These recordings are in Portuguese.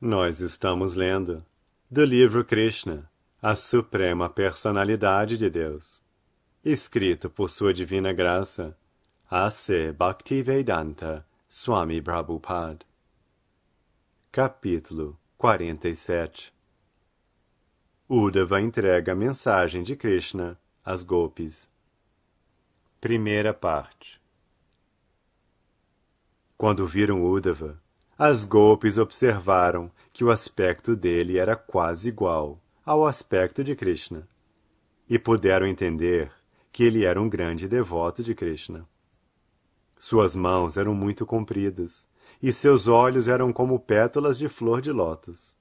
Nós estamos lendo do livro Krishna, a Suprema Personalidade de Deus, escrito por Sua Divina Graça, A.C. Bhaktivedanta Swami Prabhupada. Capítulo 47. Uddhava entrega a mensagem de Krishna às Gopis. Primeira parte. Quando viram Uddhava, as Gopis observaram que o aspecto dele era quase igual ao aspecto de Krishna, e puderam entender que ele era um grande devoto de Krishna. Suas mãos eram muito compridas, e seus olhos eram como pétalas de flor de lótus.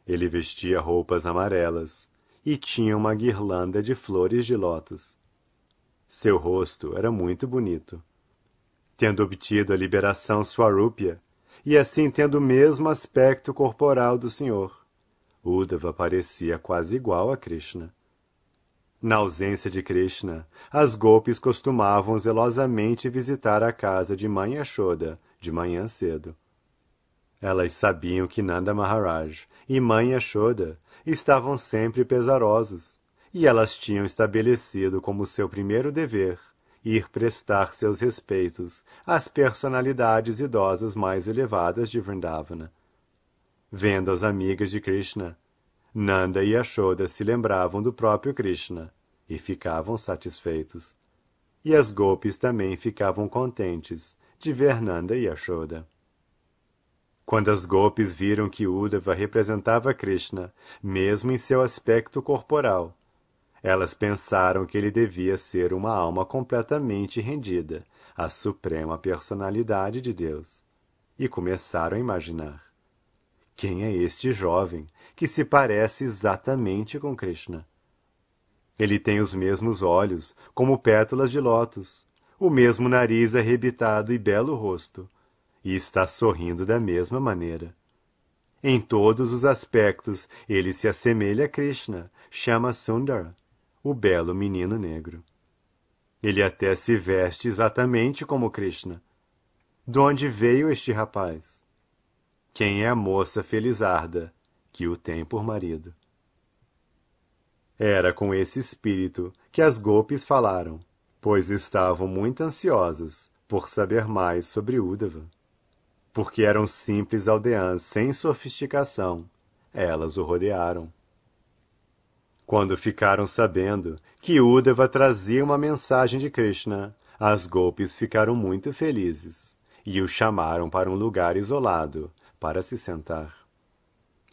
Ele vestia roupas amarelas, e tinha uma guirlanda de flores de lótus. Seu rosto era muito bonito. Tendo obtido a liberação Swarupya, e assim tendo o mesmo aspecto corporal do Senhor, Uddhava parecia quase igual a Krishna. Na ausência de Krishna, as Gopis costumavam zelosamente visitar a casa de Mãe Yashoda de manhã cedo. Elas sabiam que Nanda Maharaj e Mãe Yashoda estavam sempre pesarosos, e elas tinham estabelecido como seu primeiro dever ir prestar seus respeitos às personalidades idosas mais elevadas de Vrindavana. Vendo as amigas de Krishna, Nanda e Yashoda se lembravam do próprio Krishna e ficavam satisfeitos. E as Gopis também ficavam contentes de ver Nanda e Yashoda. Quando as Gopis viram que Uddhava representava Krishna, mesmo em seu aspecto corporal, elas pensaram que ele devia ser uma alma completamente rendida à suprema personalidade de Deus, e começaram a imaginar: quem é este jovem que se parece exatamente com Krishna? Ele tem os mesmos olhos, como pétalas de lótus, o mesmo nariz arrebitado e belo rosto, e está sorrindo da mesma maneira. Em todos os aspectos, ele se assemelha a Krishna, Shama Sundara, o belo menino negro. Ele até se veste exatamente como Krishna. De onde veio este rapaz? Quem é a moça felizarda que o tem por marido? Era com esse espírito que as Gopis falaram, pois estavam muito ansiosas por saber mais sobre Uddhava. Porque eram simples aldeãs sem sofisticação, elas o rodearam. Quando ficaram sabendo que Uddhava trazia uma mensagem de Krishna, as Gopis ficaram muito felizes e o chamaram para um lugar isolado para se sentar.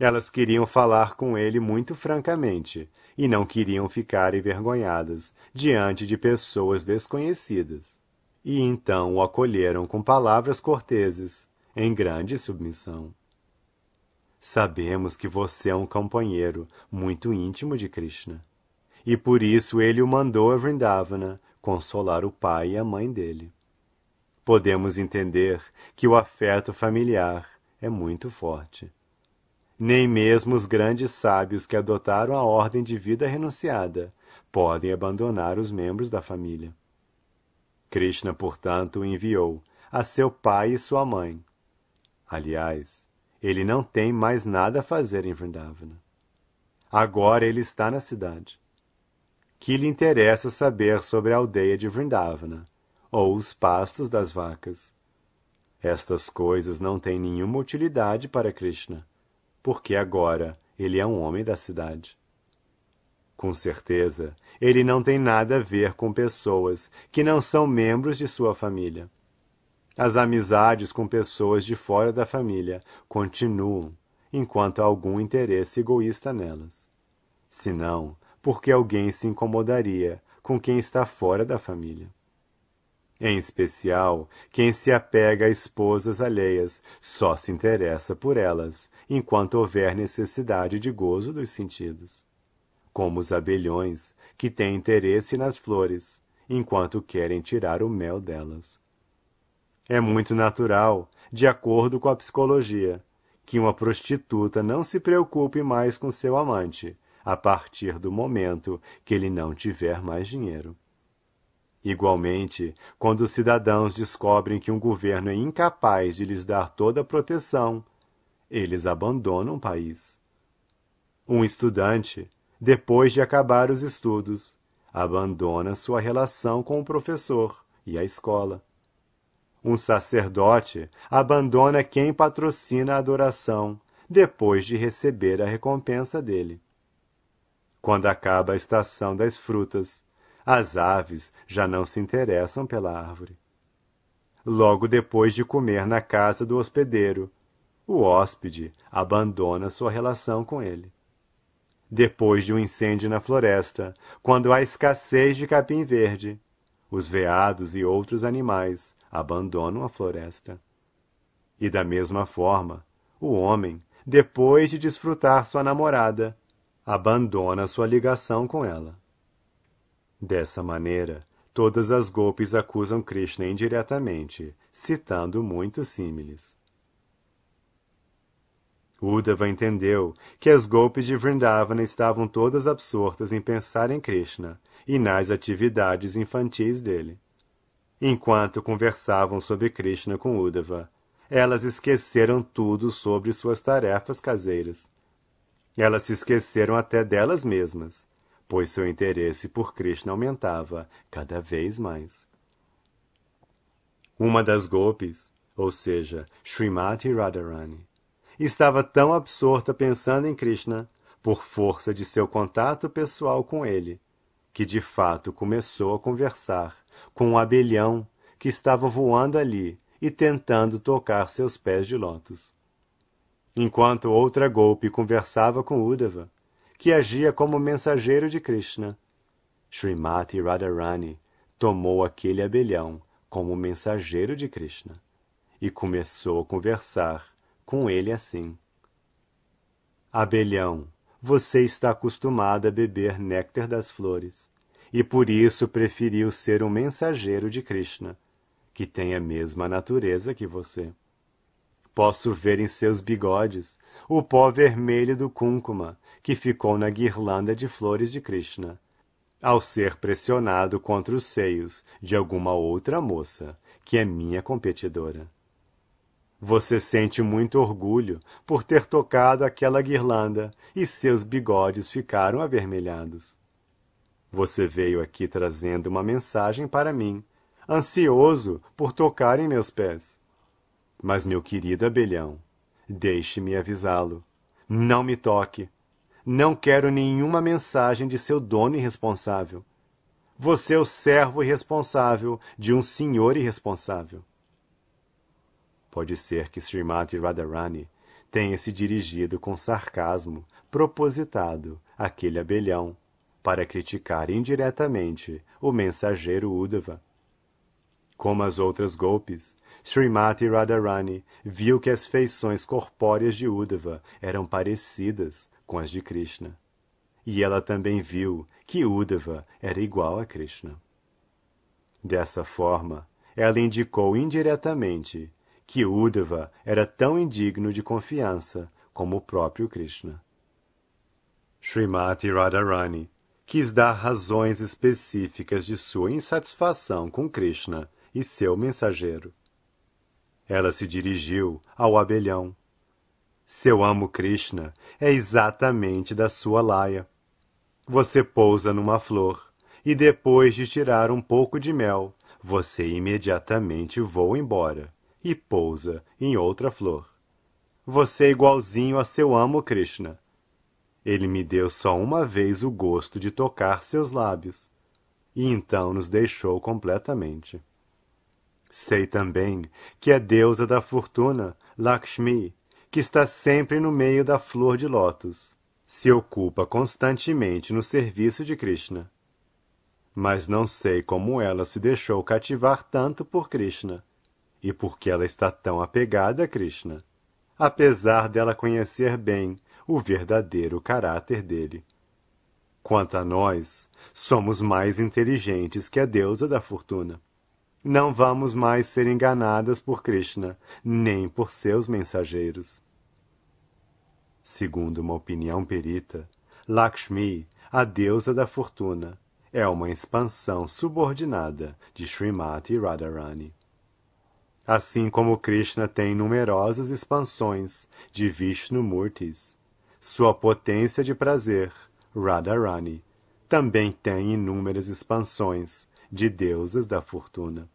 Elas queriam falar com ele muito francamente e não queriam ficar envergonhadas diante de pessoas desconhecidas. E então o acolheram com palavras corteses, em grande submissão. Sabemos que você é um companheiro muito íntimo de Krishna, e por isso ele o mandou a Vrindavana consolar o pai e a mãe dele. Podemos entender que o afeto familiar é muito forte. Nem mesmo os grandes sábios que adotaram a ordem de vida renunciada podem abandonar os membros da família. Krishna, portanto, o enviou a seu pai e sua mãe. Aliás, ele não tem mais nada a fazer em Vrindavana. Agora ele está na cidade. Que lhe interessa saber sobre a aldeia de Vrindavana, ou os pastos das vacas? Estas coisas não têm nenhuma utilidade para Krishna, porque agora ele é um homem da cidade. Com certeza, ele não tem nada a ver com pessoas que não são membros de sua família. As amizades com pessoas de fora da família continuam, enquanto há algum interesse egoísta nelas. Senão, porque alguém se incomodaria com quem está fora da família. Em especial, quem se apega a esposas alheias só se interessa por elas, enquanto houver necessidade de gozo dos sentidos. Como os abelhões, que têm interesse nas flores, enquanto querem tirar o mel delas. É muito natural, de acordo com a psicologia, que uma prostituta não se preocupe mais com seu amante, a partir do momento que ele não tiver mais dinheiro. Igualmente, quando os cidadãos descobrem que um governo é incapaz de lhes dar toda a proteção, eles abandonam o país. Um estudante, depois de acabar os estudos, abandona sua relação com o professor e a escola. Um sacerdote abandona quem patrocina a adoração depois de receber a recompensa dele. Quando acaba a estação das frutas, as aves já não se interessam pela árvore. Logo depois de comer na casa do hospedeiro, o hóspede abandona sua relação com ele. Depois de um incêndio na floresta, quando há escassez de capim verde, os veados e outros animais abandonam a floresta. E da mesma forma, o homem, depois de desfrutar sua namorada, abandona sua ligação com ela. Dessa maneira, todas as Gopis acusam Krishna indiretamente, citando muitos símiles. Uddhava entendeu que as Gopis de Vrindavana estavam todas absortas em pensar em Krishna e nas atividades infantis dele. Enquanto conversavam sobre Krishna com Uddhava, elas esqueceram tudo sobre suas tarefas caseiras. Elas se esqueceram até delas mesmas, pois seu interesse por Krishna aumentava cada vez mais. Uma das Gopis, ou seja, Srimati Radharani, estava tão absorta pensando em Krishna, por força de seu contato pessoal com ele, que de fato começou a conversar com um abelhão que estava voando ali e tentando tocar seus pés de lótus. Enquanto outra Gopi conversava com Uddhava, que agia como mensageiro de Krishna, Srimati Radharani tomou aquele abelhão como mensageiro de Krishna e começou a conversar com ele assim: Abelhão, você está acostumado a beber néctar das flores, e por isso preferiu ser um mensageiro de Krishna, que tem a mesma natureza que você. Posso ver em seus bigodes o pó vermelho do cúncuma que ficou na guirlanda de flores de Krishna, ao ser pressionado contra os seios de alguma outra moça, que é minha competidora. Você sente muito orgulho por ter tocado aquela guirlanda e seus bigodes ficaram avermelhados. Você veio aqui trazendo uma mensagem para mim, ansioso por tocar em meus pés. Mas, meu querido abelhão, deixe-me avisá-lo. Não me toque. Não quero nenhuma mensagem de seu dono irresponsável. Você é o servo irresponsável de um senhor irresponsável. Pode ser que Srimati Radharani tenha se dirigido com sarcasmo, propositado, àquele abelhão, para criticar indiretamente o mensageiro Uddhava. Como as outras Gopis, Srimati Radharani viu que as feições corpóreas de Uddhava eram parecidas com as de Krishna. E ela também viu que Uddhava era igual a Krishna. Dessa forma, ela indicou indiretamente que Uddhava era tão indigno de confiança como o próprio Krishna. Srimati Radharani quis dar razões específicas de sua insatisfação com Krishna e seu mensageiro. Ela se dirigiu ao abelhão. Seu amo Krishna é exatamente da sua laia. Você pousa numa flor, e depois de tirar um pouco de mel, você imediatamente voa embora e pousa em outra flor. Você é igualzinho a seu amo Krishna. Ele me deu só uma vez o gosto de tocar seus lábios, e então nos deixou completamente. Sei também que a deusa da fortuna, Lakshmi, que está sempre no meio da flor de lótus, se ocupa constantemente no serviço de Krishna. Mas não sei como ela se deixou cativar tanto por Krishna, e por que ela está tão apegada a Krishna, apesar dela conhecer bem o verdadeiro caráter dele. Quanto a nós, somos mais inteligentes que a deusa da fortuna. Não vamos mais ser enganadas por Krishna, nem por seus mensageiros. Segundo uma opinião perita, Lakshmi, a deusa da fortuna, é uma expansão subordinada de Srimati Radharani. Assim como Krishna tem numerosas expansões de Vishnumurtis, sua potência de prazer, Radharani, também tem inúmeras expansões de deusas da fortuna.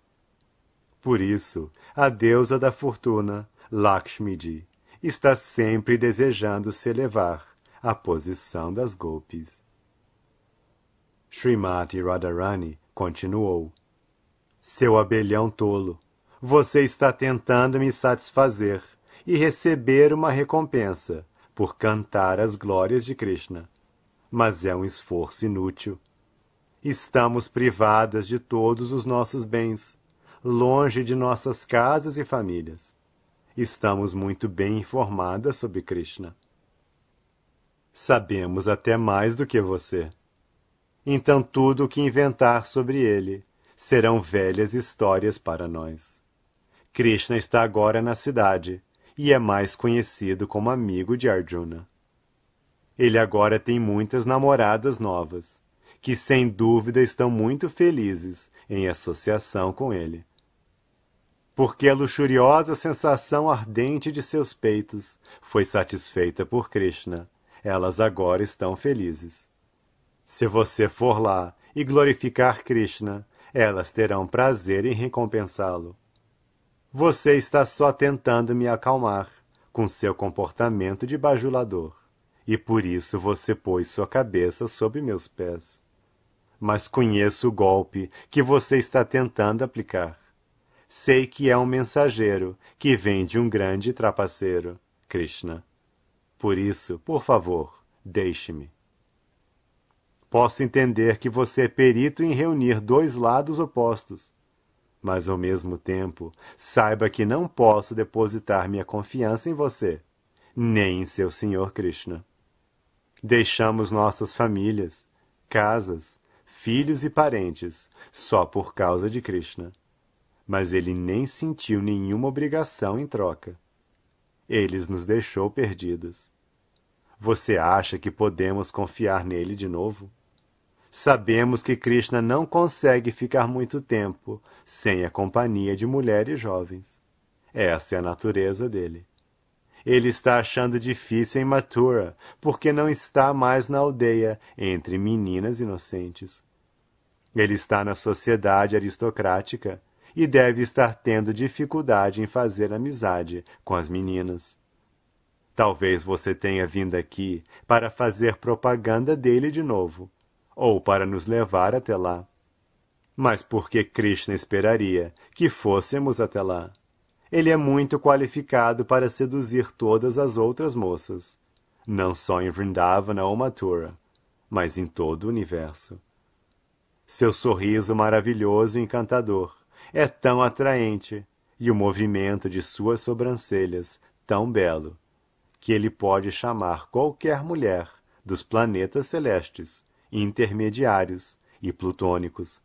Por isso, a deusa da fortuna, Lakshmiji, está sempre desejando se elevar à posição das gopis. Srimati Radharani continuou: Seu abelhão tolo, você está tentando me satisfazer e receber uma recompensa por cantar as glórias de Krishna. Mas é um esforço inútil. Estamos privadas de todos os nossos bens, longe de nossas casas e famílias. Estamos muito bem informadas sobre Krishna. Sabemos até mais do que você. Então tudo o que inventar sobre ele serão velhas histórias para nós. Krishna está agora na cidade e é mais conhecido como amigo de Arjuna. Ele agora tem muitas namoradas novas, que sem dúvida estão muito felizes em associação com ele. Porque a luxuriosa sensação ardente de seus peitos foi satisfeita por Krishna, elas agora estão felizes. Se você for lá e glorificar Krishna, elas terão prazer em recompensá-lo. Você está só tentando me acalmar com seu comportamento de bajulador, e por isso você pôs sua cabeça sob meus pés. Mas conheço o golpe que você está tentando aplicar. Sei que é um mensageiro que vem de um grande trapaceiro, Krishna. Por isso, por favor, deixe-me. Posso entender que você é perito em reunir dois lados opostos, mas ao mesmo tempo, saiba que não posso depositar minha confiança em você, nem em seu Senhor Krishna. Deixamos nossas famílias, casas, filhos e parentes só por causa de Krishna. Mas ele nem sentiu nenhuma obrigação em troca. Ele nos deixou perdidas. Você acha que podemos confiar nele de novo? Sabemos que Krishna não consegue ficar muito tempo sem a companhia de mulheres jovens. Essa é a natureza dele. Ele está achando difícil em Mathura, porque não está mais na aldeia entre meninas inocentes. Ele está na sociedade aristocrática e deve estar tendo dificuldade em fazer amizade com as meninas. Talvez você tenha vindo aqui para fazer propaganda dele de novo, ou para nos levar até lá. Mas por que Krishna esperaria que fôssemos até lá? Ele é muito qualificado para seduzir todas as outras moças, não só em Vrindavana ou Mathura, mas em todo o universo. Seu sorriso maravilhoso e encantador é tão atraente, e o movimento de suas sobrancelhas tão belo, que ele pode chamar qualquer mulher dos planetas celestes, intermediários e plutônicos.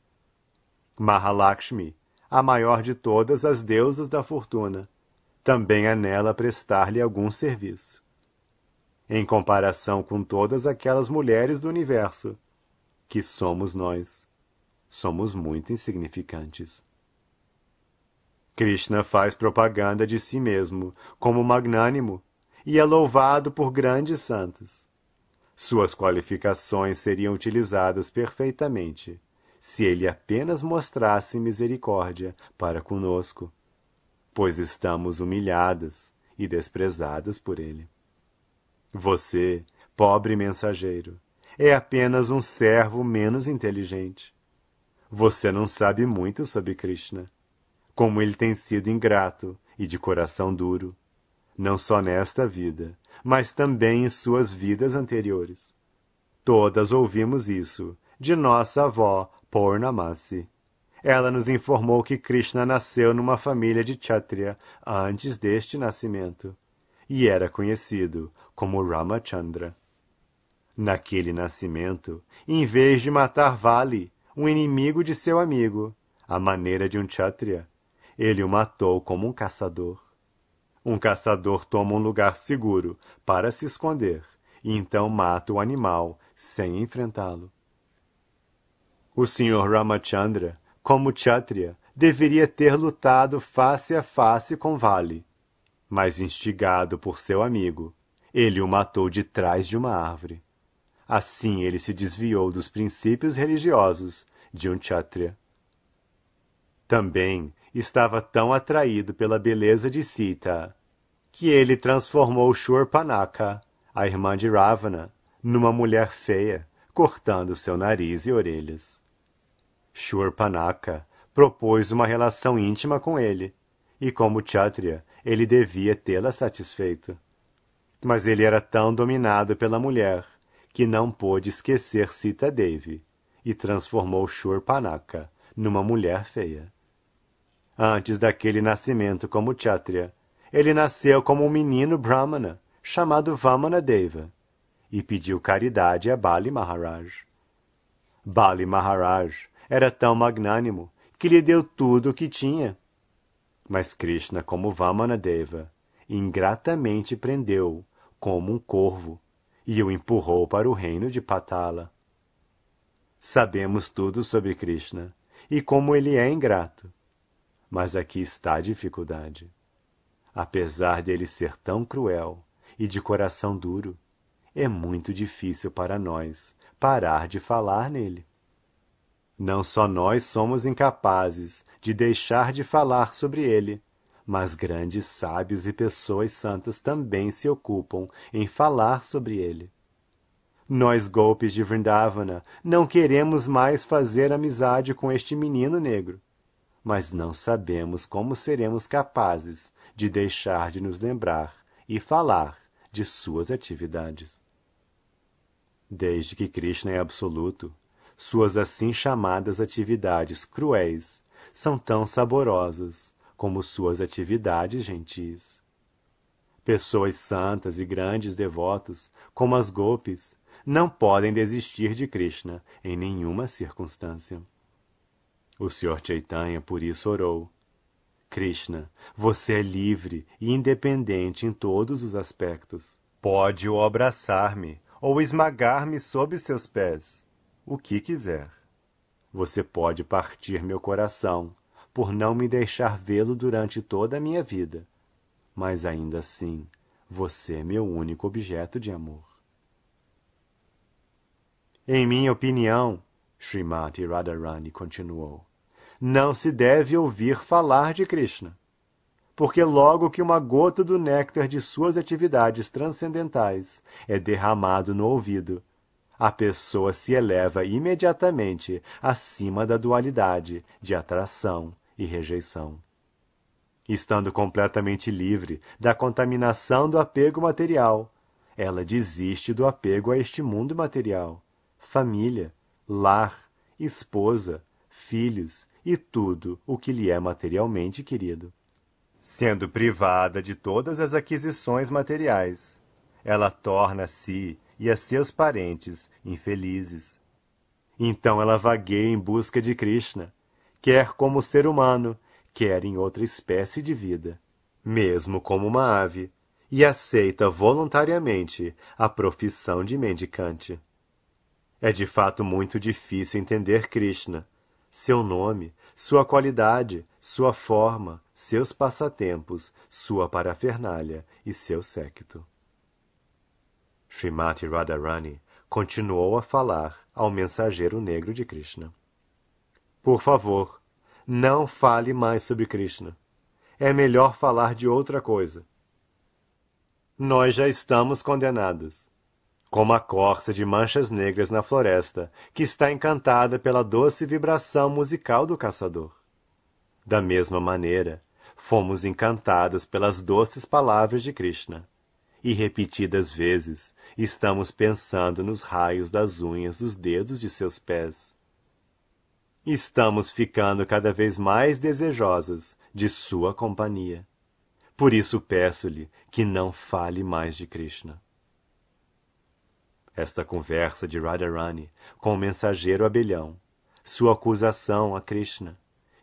Mahalakshmi, a maior de todas as deusas da fortuna, também anela prestar-lhe algum serviço. Em comparação com todas aquelas mulheres do universo, que somos nós, somos muito insignificantes. Krishna faz propaganda de si mesmo como magnânimo e é louvado por grandes santos. Suas qualificações seriam utilizadas perfeitamente se ele apenas mostrasse misericórdia para conosco, pois estamos humilhadas e desprezadas por ele. Você, pobre mensageiro, é apenas um servo menos inteligente. Você não sabe muito sobre Krishna, como ele tem sido ingrato e de coração duro, não só nesta vida, mas também em suas vidas anteriores. Todas ouvimos isso de nossa avó Purnamasi. Ela nos informou que Krishna nasceu numa família de Kshatriya antes deste nascimento, e era conhecido como Ramachandra. Naquele nascimento, em vez de matar Vali, um inimigo de seu amigo, à maneira de um Kshatriya, ele o matou como um caçador. Um caçador toma um lugar seguro para se esconder e então mata o animal sem enfrentá-lo. O Sr. Ramachandra, como Kshatriya, deveria ter lutado face a face com Vali, mas instigado por seu amigo, ele o matou de trás de uma árvore. Assim ele se desviou dos princípios religiosos de um Kshatriya. Também estava tão atraído pela beleza de Sita, que ele transformou Shurpanakha, a irmã de Ravana, numa mulher feia, cortando seu nariz e orelhas. Shurpanakha propôs uma relação íntima com ele, e como Kshatriya, ele devia tê-la satisfeito. Mas ele era tão dominado pela mulher que não pôde esquecer Sita Devi e transformou Shurpanakha numa mulher feia. Antes daquele nascimento como Kshatriya, ele nasceu como um menino Brahmana, chamado Vamanadeva, e pediu caridade a Bali Maharaj. Bali Maharaj era tão magnânimo que lhe deu tudo o que tinha. Mas Krishna, como Vamanadeva, ingratamente prendeu-o como um corvo e o empurrou para o reino de Patala. Sabemos tudo sobre Krishna e como ele é ingrato. Mas aqui está a dificuldade. Apesar dele ser tão cruel e de coração duro, é muito difícil para nós parar de falar nele. Não só nós somos incapazes de deixar de falar sobre ele, mas grandes sábios e pessoas santas também se ocupam em falar sobre ele. Nós, golpes de Vrindavana, não queremos mais fazer amizade com este menino negro, mas não sabemos como seremos capazes de deixar de nos lembrar e falar de suas atividades. Desde que Krishna é absoluto, suas assim chamadas atividades cruéis são tão saborosas como suas atividades gentis. Pessoas santas e grandes devotos, como as gopis, não podem desistir de Krishna em nenhuma circunstância. O Sr. Chaitanya por isso orou: Krishna, você é livre e independente em todos os aspectos. Pode-o abraçar-me ou esmagar-me sob seus pés, o que quiser. Você pode partir meu coração por não me deixar vê-lo durante toda a minha vida, mas ainda assim, você é meu único objeto de amor. Em minha opinião, Srimati Radharani continuou, não se deve ouvir falar de Krishna, porque logo que uma gota do néctar de suas atividades transcendentais é derramado no ouvido, a pessoa se eleva imediatamente acima da dualidade de atração e rejeição. Estando completamente livre da contaminação do apego material, ela desiste do apego a este mundo material, família, lar, esposa, filhos e tudo o que lhe é materialmente querido. Sendo privada de todas as aquisições materiais, ela torna a si e a seus parentes infelizes. Então ela vagueia em busca de Krishna, quer como ser humano, quer em outra espécie de vida, mesmo como uma ave, e aceita voluntariamente a profissão de mendicante. É de fato muito difícil entender Krishna, seu nome, sua qualidade, sua forma, seus passatempos, sua parafernália e seu séquito. Srimati Radharani continuou a falar ao mensageiro negro de Krishna. Por favor, não fale mais sobre Krishna. É melhor falar de outra coisa. Nós já estamos condenados, como a corça de manchas negras na floresta, que está encantada pela doce vibração musical do caçador. Da mesma maneira, fomos encantados pelas doces palavras de Krishna, e repetidas vezes estamos pensando nos raios das unhas dos dedos de seus pés. Estamos ficando cada vez mais desejosas de sua companhia. Por isso peço-lhe que não fale mais de Krishna. Esta conversa de Radharani com o mensageiro abelhão, sua acusação a Krishna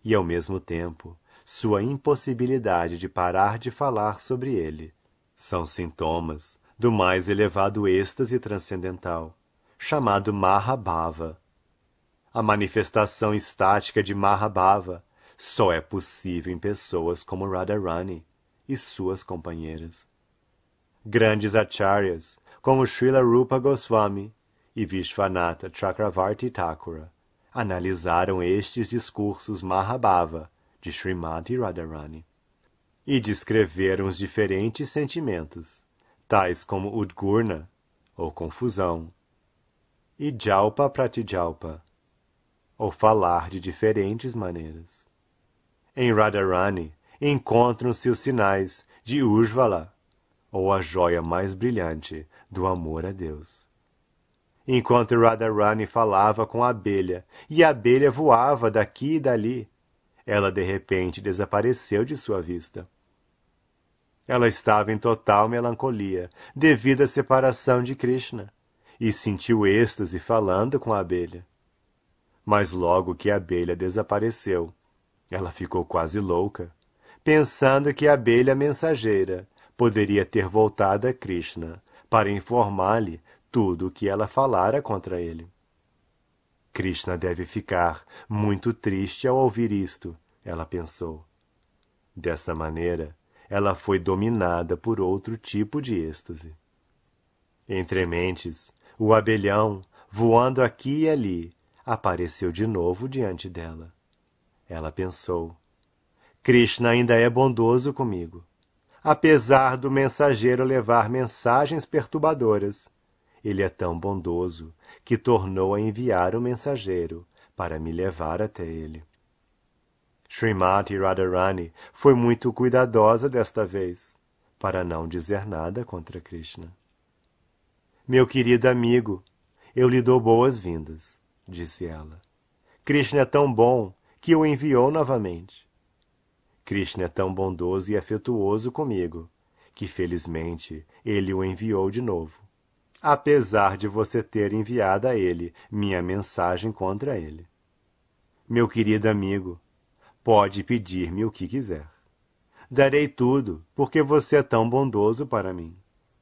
e, ao mesmo tempo, sua impossibilidade de parar de falar sobre ele, são sintomas do mais elevado êxtase transcendental, chamado Mahabhava. A manifestação estática de Mahabhava só é possível em pessoas como Radharani e suas companheiras. Grandes acharyas, como Srila Rupa Goswami e Vishwanatha Chakravarti Thakura, analisaram estes discursos Mahabhava de Srimati Radharani e descreveram os diferentes sentimentos, tais como Udgurna, ou confusão, e Jalpa Pratijalpa, ou falar de diferentes maneiras. Em Radharani encontram-se os sinais de Ujjvala, ou a joia mais brilhante do amor a Deus. Enquanto Radharani falava com a abelha, e a abelha voava daqui e dali, ela de repente desapareceu de sua vista. Ela estava em total melancolia devido à separação de Krishna, e sentiu êxtase falando com a abelha. Mas logo que a abelha desapareceu, ela ficou quase louca, pensando que a abelha mensageira poderia ter voltado a Krishna para informar-lhe tudo o que ela falara contra ele. Krishna deve ficar muito triste ao ouvir isto, ela pensou. Dessa maneira, ela foi dominada por outro tipo de êxtase. Entre mentes, o abelhão, voando aqui e ali, apareceu de novo diante dela. Ela pensou, Krishna ainda é bondoso comigo. Apesar do mensageiro levar mensagens perturbadoras, ele é tão bondoso que tornou a enviar o mensageiro para me levar até ele. Srimati Radharani foi muito cuidadosa desta vez, para não dizer nada contra Krishna. Meu querido amigo, eu lhe dou boas-vindas, disse ela. Krishna é tão bom que o enviou novamente. Krishna é tão bondoso e afetuoso comigo, que felizmente ele o enviou de novo, apesar de você ter enviado a ele minha mensagem contra ele. Meu querido amigo, pode pedir-me o que quiser. Darei tudo, porque você é tão bondoso para mim.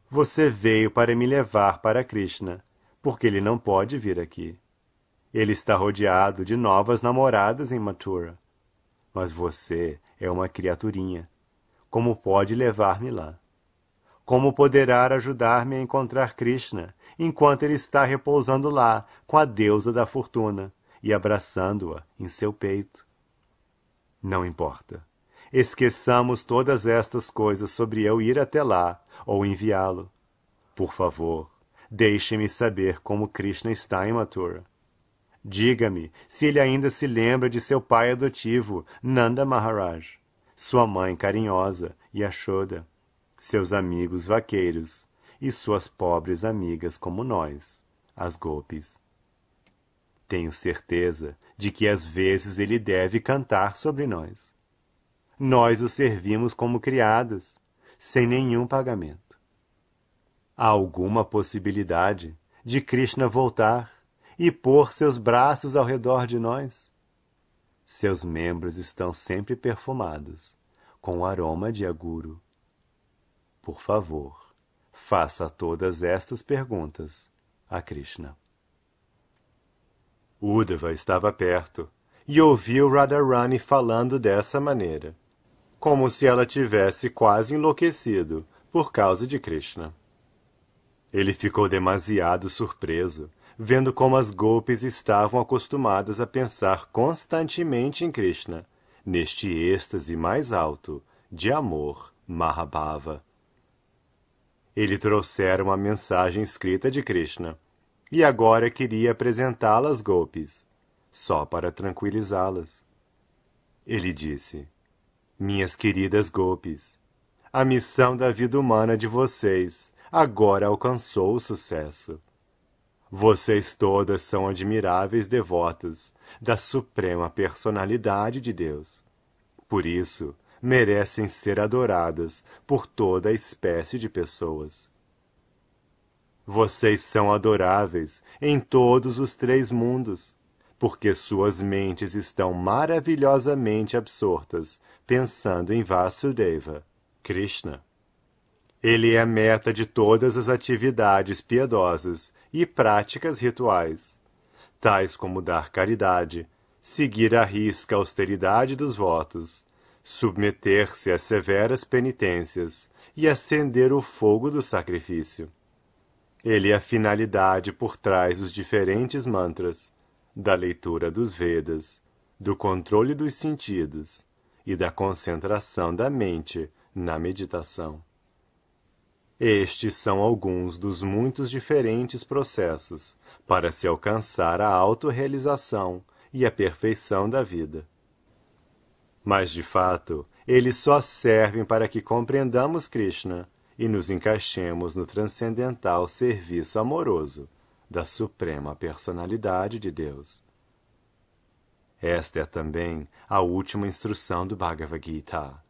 Você veio para me levar para Krishna, porque ele não pode vir aqui. Ele está rodeado de novas namoradas em Mathura. Mas você é uma criaturinha. Como pode levar-me lá? Como poderá ajudar-me a encontrar Krishna, enquanto ele está repousando lá, com a deusa da fortuna, e abraçando-a em seu peito? Não importa. Esqueçamos todas estas coisas sobre eu ir até lá, ou enviá-lo. Por favor, deixe-me saber como Krishna está em Mathura. Diga-me se ele ainda se lembra de seu pai adotivo, Nanda Maharaj, sua mãe carinhosa, Yashoda, seus amigos vaqueiros e suas pobres amigas como nós, as gopis. Tenho certeza de que às vezes ele deve cantar sobre nós. Nós o servimos como criadas, sem nenhum pagamento. Há alguma possibilidade de Krishna voltar e pôr seus braços ao redor de nós? Seus membros estão sempre perfumados, com o aroma de aguro. Por favor, faça todas estas perguntas a Krishna. Uddhava estava perto e ouviu Radharani falando dessa maneira, como se ela tivesse quase enlouquecido por causa de Krishna. Ele ficou demasiado surpreso, vendo como as gopis estavam acostumadas a pensar constantemente em Krishna, neste êxtase mais alto de amor Mahabhava. Ele trouxera uma mensagem escrita de Krishna, e agora queria apresentá-la às gopis, só para tranquilizá-las. Ele disse, minhas queridas gopis, a missão da vida humana de vocês agora alcançou o sucesso. Vocês todas são admiráveis devotas da suprema personalidade de Deus. Por isso, merecem ser adoradas por toda a espécie de pessoas. Vocês são adoráveis em todos os 3 mundos, porque suas mentes estão maravilhosamente absortas pensando em Vasudeva, Krishna. Ele é a meta de todas as atividades piedosas e práticas rituais, tais como dar caridade, seguir à risca a austeridade dos votos, submeter-se às severas penitências e acender o fogo do sacrifício. Ele é a finalidade por trás dos diferentes mantras, da leitura dos Vedas, do controle dos sentidos e da concentração da mente na meditação. Estes são alguns dos muitos diferentes processos para se alcançar a autorrealização e a perfeição da vida. Mas, de fato, eles só servem para que compreendamos Krishna e nos encaixemos no transcendental serviço amoroso da Suprema Personalidade de Deus. Esta é também a última instrução do Bhagavad Gita.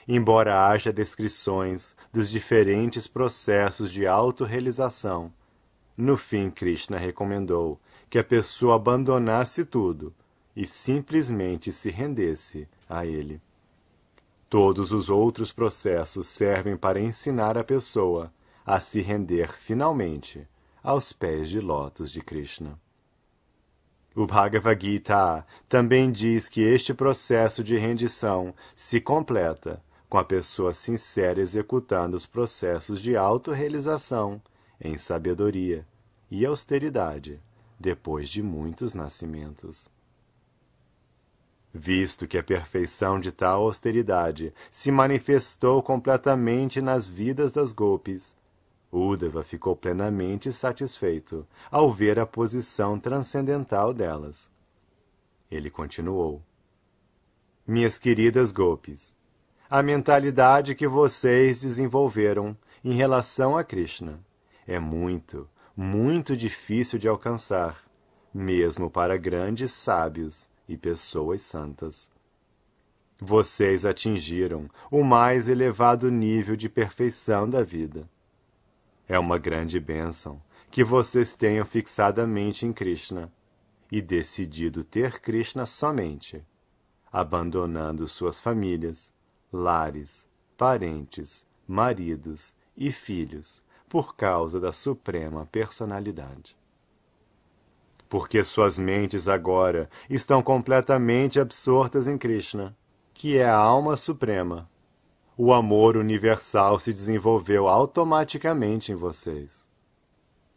Embora haja descrições dos diferentes processos de autorrealização, no fim Krishna recomendou que a pessoa abandonasse tudo e simplesmente se rendesse a ele. Todos os outros processos servem para ensinar a pessoa a se render finalmente aos pés de lótus de Krishna. O Bhagavad Gita também diz que este processo de rendição se completa com a pessoa sincera executando os processos de autorrealização em sabedoria e austeridade depois de muitos nascimentos. Visto que a perfeição de tal austeridade se manifestou completamente nas vidas das gopis, Uddhava ficou plenamente satisfeito ao ver a posição transcendental delas. Ele continuou: Minhas queridas gopis, a mentalidade que vocês desenvolveram em relação a Krishna é muito, muito difícil de alcançar, mesmo para grandes sábios e pessoas santas. Vocês atingiram o mais elevado nível de perfeição da vida. É uma grande bênção que vocês tenham fixadamente em Krishna e decidido ter Krishna somente, abandonando suas famílias, lares, parentes, maridos e filhos por causa da Suprema Personalidade. Porque suas mentes agora estão completamente absortas em Krishna, que é a alma suprema. O amor universal se desenvolveu automaticamente em vocês.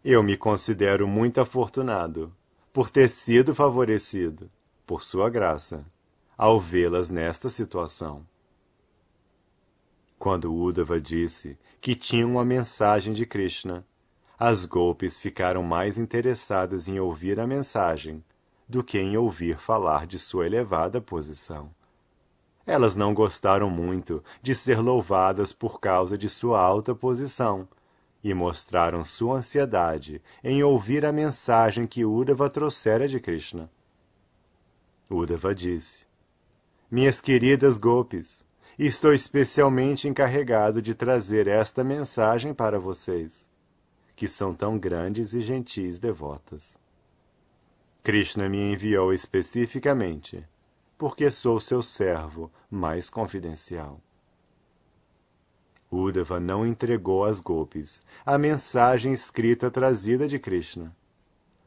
Eu me considero muito afortunado por ter sido favorecido, por sua graça, ao vê-las nesta situação. Quando Uddhava disse que tinha uma mensagem de Krishna, as gopis ficaram mais interessadas em ouvir a mensagem do que em ouvir falar de sua elevada posição. Elas não gostaram muito de ser louvadas por causa de sua alta posição e mostraram sua ansiedade em ouvir a mensagem que Uddhava trouxera de Krishna. Uddhava disse: Minhas queridas gopis, estou especialmente encarregado de trazer esta mensagem para vocês, que são tão grandes e gentis devotas. Krishna me enviou especificamente porque sou seu servo mais confidencial. Uddhava não entregou às gopis a mensagem escrita trazida de Krishna,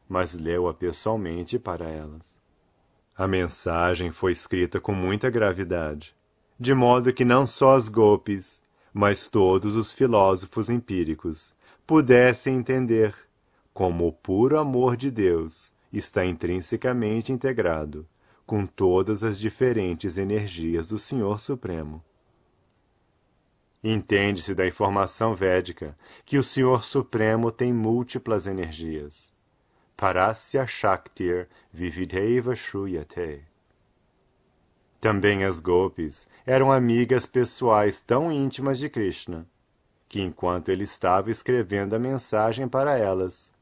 mas leu-a pessoalmente para elas. A mensagem foi escrita com muita gravidade, de modo que não só as gopis, mas todos os filósofos empíricos pudessem entender como o puro amor de Deus está intrinsecamente integrado com todas as diferentes energias do Senhor Supremo. Entende-se da informação védica que o Senhor Supremo tem múltiplas energias. Parasya Shaktir Vividhaiva Shruyate. Também as gopis eram amigas pessoais tão íntimas de Krishna, que enquanto ele estava escrevendo a mensagem para elas,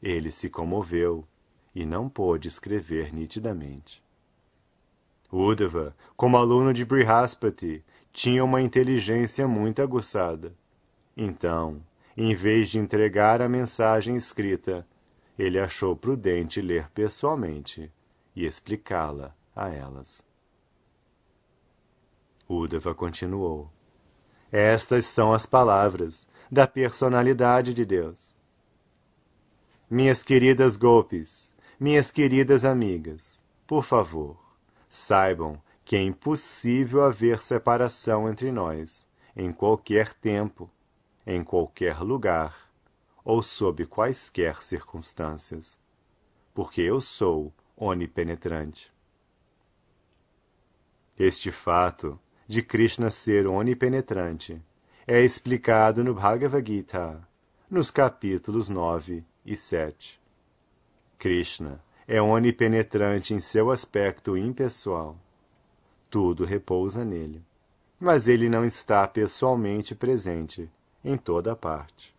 ele se comoveu e não pôde escrever nitidamente. Uddhava, como aluno de Brihaspati, tinha uma inteligência muito aguçada. Então, em vez de entregar a mensagem escrita, ele achou prudente ler pessoalmente e explicá-la a elas. Uddhava continuou: Estas são as palavras da personalidade de Deus. Minhas queridas gopis, minhas queridas amigas, Por favor, saibam que é impossível haver separação entre nós, em qualquer tempo, em qualquer lugar, ou sob quaisquer circunstâncias, porque eu sou onipenetrante. Este fato de Krishna ser onipenetrante é explicado no Bhagavad Gita, nos capítulos 9 e 7. Krishna é onipenetrante em seu aspecto impessoal. Tudo repousa nele, mas ele não está pessoalmente presente em toda parte.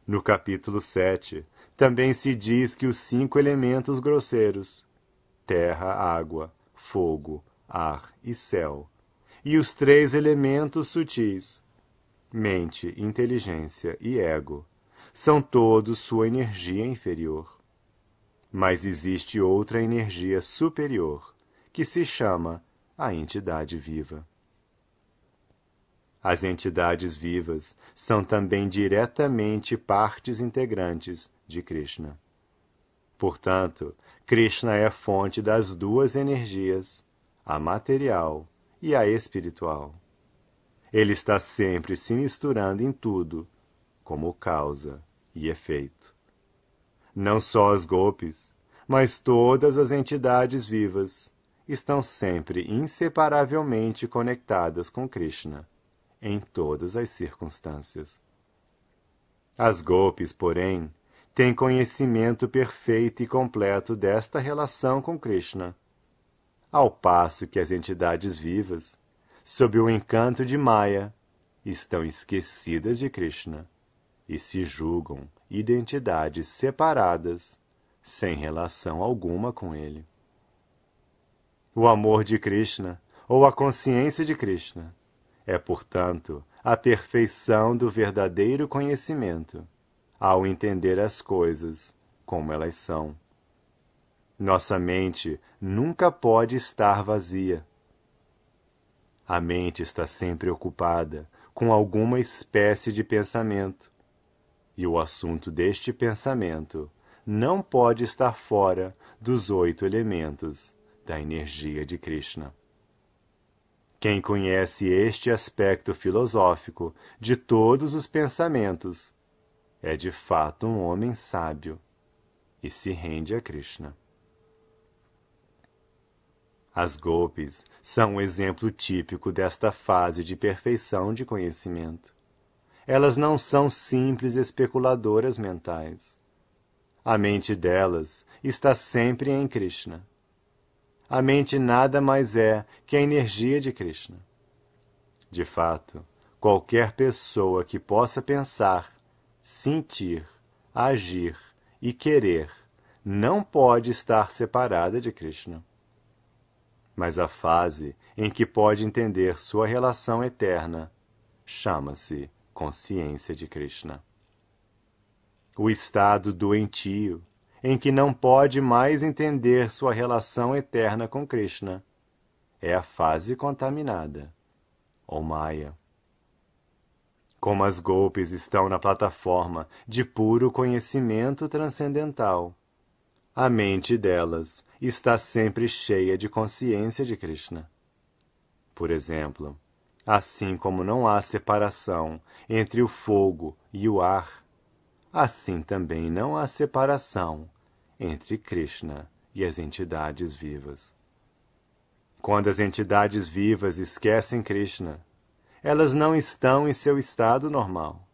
No capítulo 7, também se diz que os 5 elementos grosseiros, terra, água, fogo, ar e céu, e os 3 elementos sutis, mente, inteligência e ego, são todos sua energia inferior. Mas existe outra energia superior, que se chama a entidade viva. As entidades vivas são também diretamente partes integrantes de Krishna. Portanto, Krishna é a fonte das 2 energias, a material e a espiritual. Ele está sempre se misturando em tudo, como causa e efeito. Não só as gopis, mas todas as entidades vivas estão sempre inseparavelmente conectadas com Krishna, em todas as circunstâncias. As gopis, porém, têm conhecimento perfeito e completo desta relação com Krishna, ao passo que as entidades vivas, sob o encanto de Maya, estão esquecidas de Krishna e se julgam identidades separadas, sem relação alguma com ele. O amor de Krishna, ou a consciência de Krishna, é, portanto, a perfeição do verdadeiro conhecimento, ao entender as coisas como elas são. Nossa mente nunca pode estar vazia. A mente está sempre ocupada com alguma espécie de pensamento, e o assunto deste pensamento não pode estar fora dos 8 elementos da energia de Krishna. Quem conhece este aspecto filosófico de todos os pensamentos é de fato um homem sábio e se rende a Krishna. As gopis são um exemplo típico desta fase de perfeição de conhecimento. Elas não são simples especuladoras mentais. A mente delas está sempre em Krishna. A mente nada mais é que a energia de Krishna. De fato, qualquer pessoa que possa pensar, sentir, agir e querer não pode estar separada de Krishna. Mas a fase em que pode entender sua relação eterna chama-se consciência de Krishna. O estado doentio, em que não pode mais entender sua relação eterna com Krishna, é a fase contaminada, ou Maya. Como as gopis estão na plataforma de puro conhecimento transcendental, a mente delas está sempre cheia de consciência de Krishna. Por exemplo, assim como não há separação entre o fogo e o ar, assim também não há separação entre Krishna e as entidades vivas. Quando as entidades vivas esquecem Krishna, elas não estão em seu estado normal.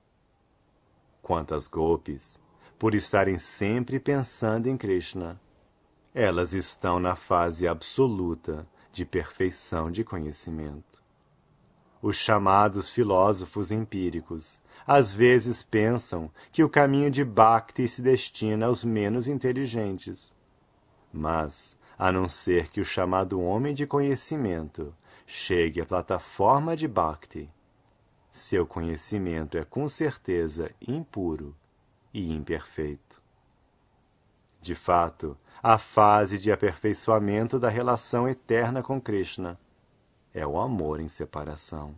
Quanto às gopis, por estarem sempre pensando em Krishna, elas estão na fase absoluta de perfeição de conhecimento. Os chamados filósofos empíricos às vezes pensam que o caminho de Bhakti se destina aos menos inteligentes. Mas, a não ser que o chamado homem de conhecimento chegue à plataforma de Bhakti, seu conhecimento é com certeza impuro e imperfeito. De fato, a fase de aperfeiçoamento da relação eterna com Krishna é o amor em separação.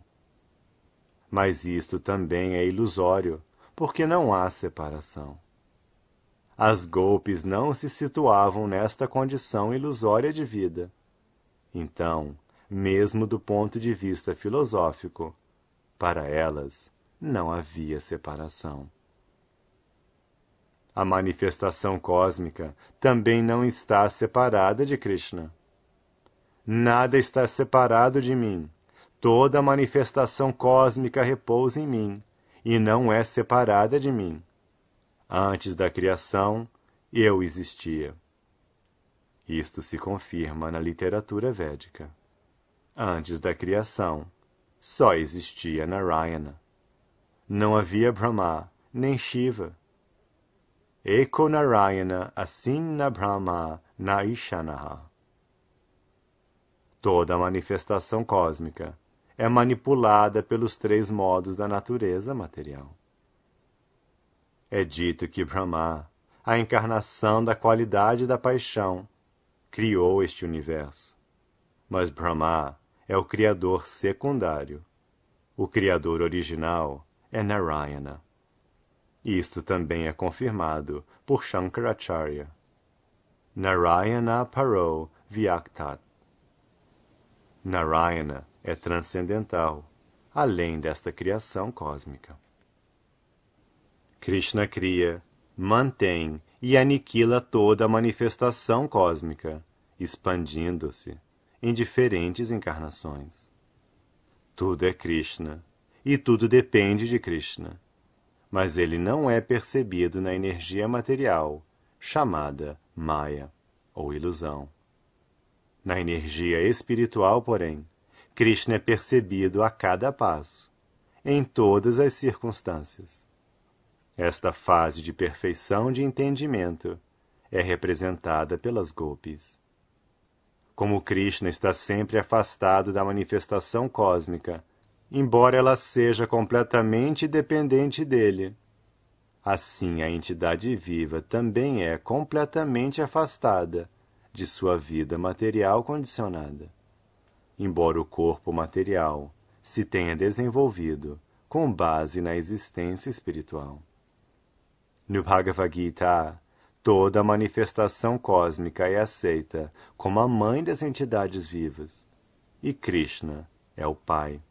Mas isto também é ilusório, porque não há separação. As golpes não se situavam nesta condição ilusória de vida. Então, mesmo do ponto de vista filosófico, para elas não havia separação. A manifestação cósmica também não está separada de Krishna. Nada está separado de mim. Toda manifestação cósmica repousa em mim e não é separada de mim. Antes da criação, eu existia. Isto se confirma na literatura védica. Antes da criação, só existia Narayana. Não havia Brahma, nem Shiva. Eko Narayana asinna Brahma naishanaha. Toda manifestação cósmica é manipulada pelos três modos da natureza material. É dito que Brahma, a encarnação da qualidade da paixão, criou este universo. Mas Brahma é o criador secundário. O criador original é Narayana. Isto também é confirmado por Shankaracharya. Narayana paro vyaktat. Narayana é transcendental, além desta criação cósmica. Krishna cria, mantém e aniquila toda a manifestação cósmica, expandindo-se em diferentes encarnações. Tudo é Krishna, e tudo depende de Krishna, mas ele não é percebido na energia material, chamada Maya, ou ilusão. Na energia espiritual, porém, Krishna é percebido a cada passo, em todas as circunstâncias. Esta fase de perfeição de entendimento é representada pelas gopis. Como Krishna está sempre afastado da manifestação cósmica, embora ela seja completamente dependente dele, assim a entidade viva também é completamente afastada de sua vida material condicionada, embora o corpo material se tenha desenvolvido com base na existência espiritual. No Bhagavad Gita, toda manifestação cósmica é aceita como a mãe das entidades vivas, e Krishna é o pai.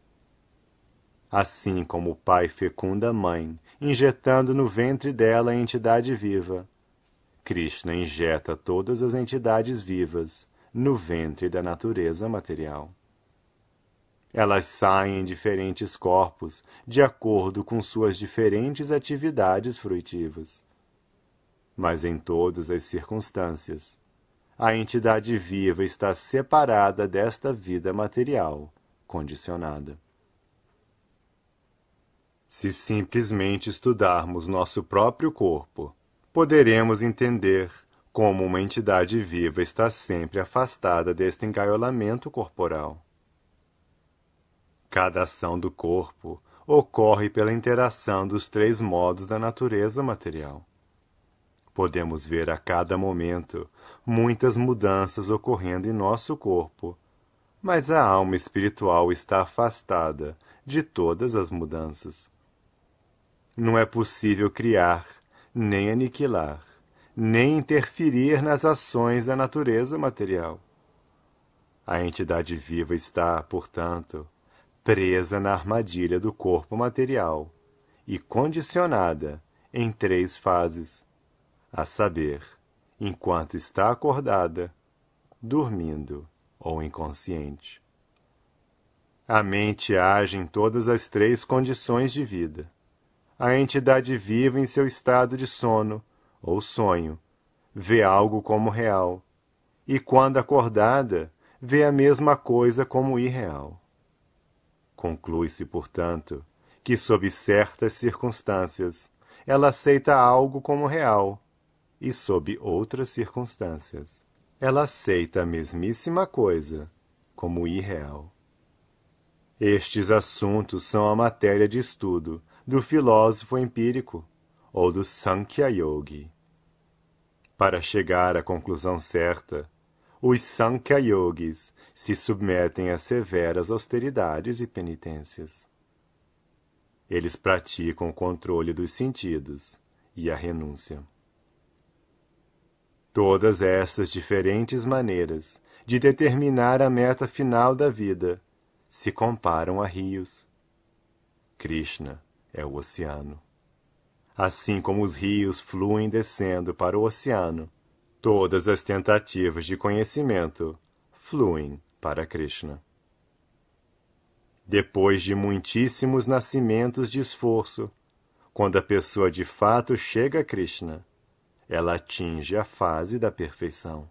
Assim como o pai fecunda a mãe, injetando no ventre dela a entidade viva, Krishna injeta todas as entidades vivas no ventre da natureza material. Elas saem em diferentes corpos, de acordo com suas diferentes atividades fruitivas. Mas em todas as circunstâncias, a entidade viva está separada desta vida material, condicionada. Se simplesmente estudarmos nosso próprio corpo, poderemos entender como uma entidade viva está sempre afastada deste engaiolamento corporal. Cada ação do corpo ocorre pela interação dos três modos da natureza material. Podemos ver a cada momento muitas mudanças ocorrendo em nosso corpo, mas a alma espiritual está afastada de todas as mudanças. Não é possível criar, nem aniquilar, nem interferir nas ações da natureza material. A entidade viva está, portanto, presa na armadilha do corpo material e condicionada em três fases, a saber, enquanto está acordada, dormindo ou inconsciente. A mente age em todas as três condições de vida. A entidade viva em seu estado de sono ou sonho vê algo como real, e quando acordada, vê a mesma coisa como irreal. Conclui-se, portanto, que sob certas circunstâncias ela aceita algo como real, e sob outras circunstâncias ela aceita a mesmíssima coisa como irreal. Estes assuntos são a matéria de estudo do filósofo empírico ou do Sankhya Yogi. Para chegar à conclusão certa, os Sankhya Yogis se submetem a severas austeridades e penitências. Eles praticam o controle dos sentidos e a renúncia. Todas essas diferentes maneiras de determinar a meta final da vida se comparam a rios. Krishna é o oceano. Assim como os rios fluem descendo para o oceano, todas as tentativas de conhecimento fluem para Krishna. Depois de muitíssimos nascimentos de esforço, quando a pessoa de fato chega a Krishna, ela atinge a fase da perfeição.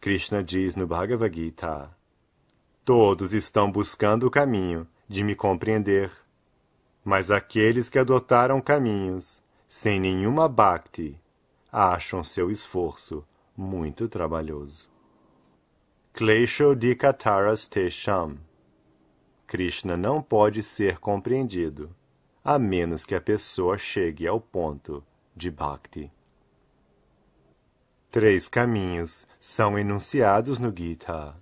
Krishna diz no Bhagavad Gita: todos estão buscando o caminho de me compreender, mas aqueles que adotaram caminhos sem nenhuma bhakti acham seu esforço muito trabalhoso. Klesho dikataras tesham. Krishna não pode ser compreendido, a menos que a pessoa chegue ao ponto de bhakti. 3 caminhos são enunciados no Gita: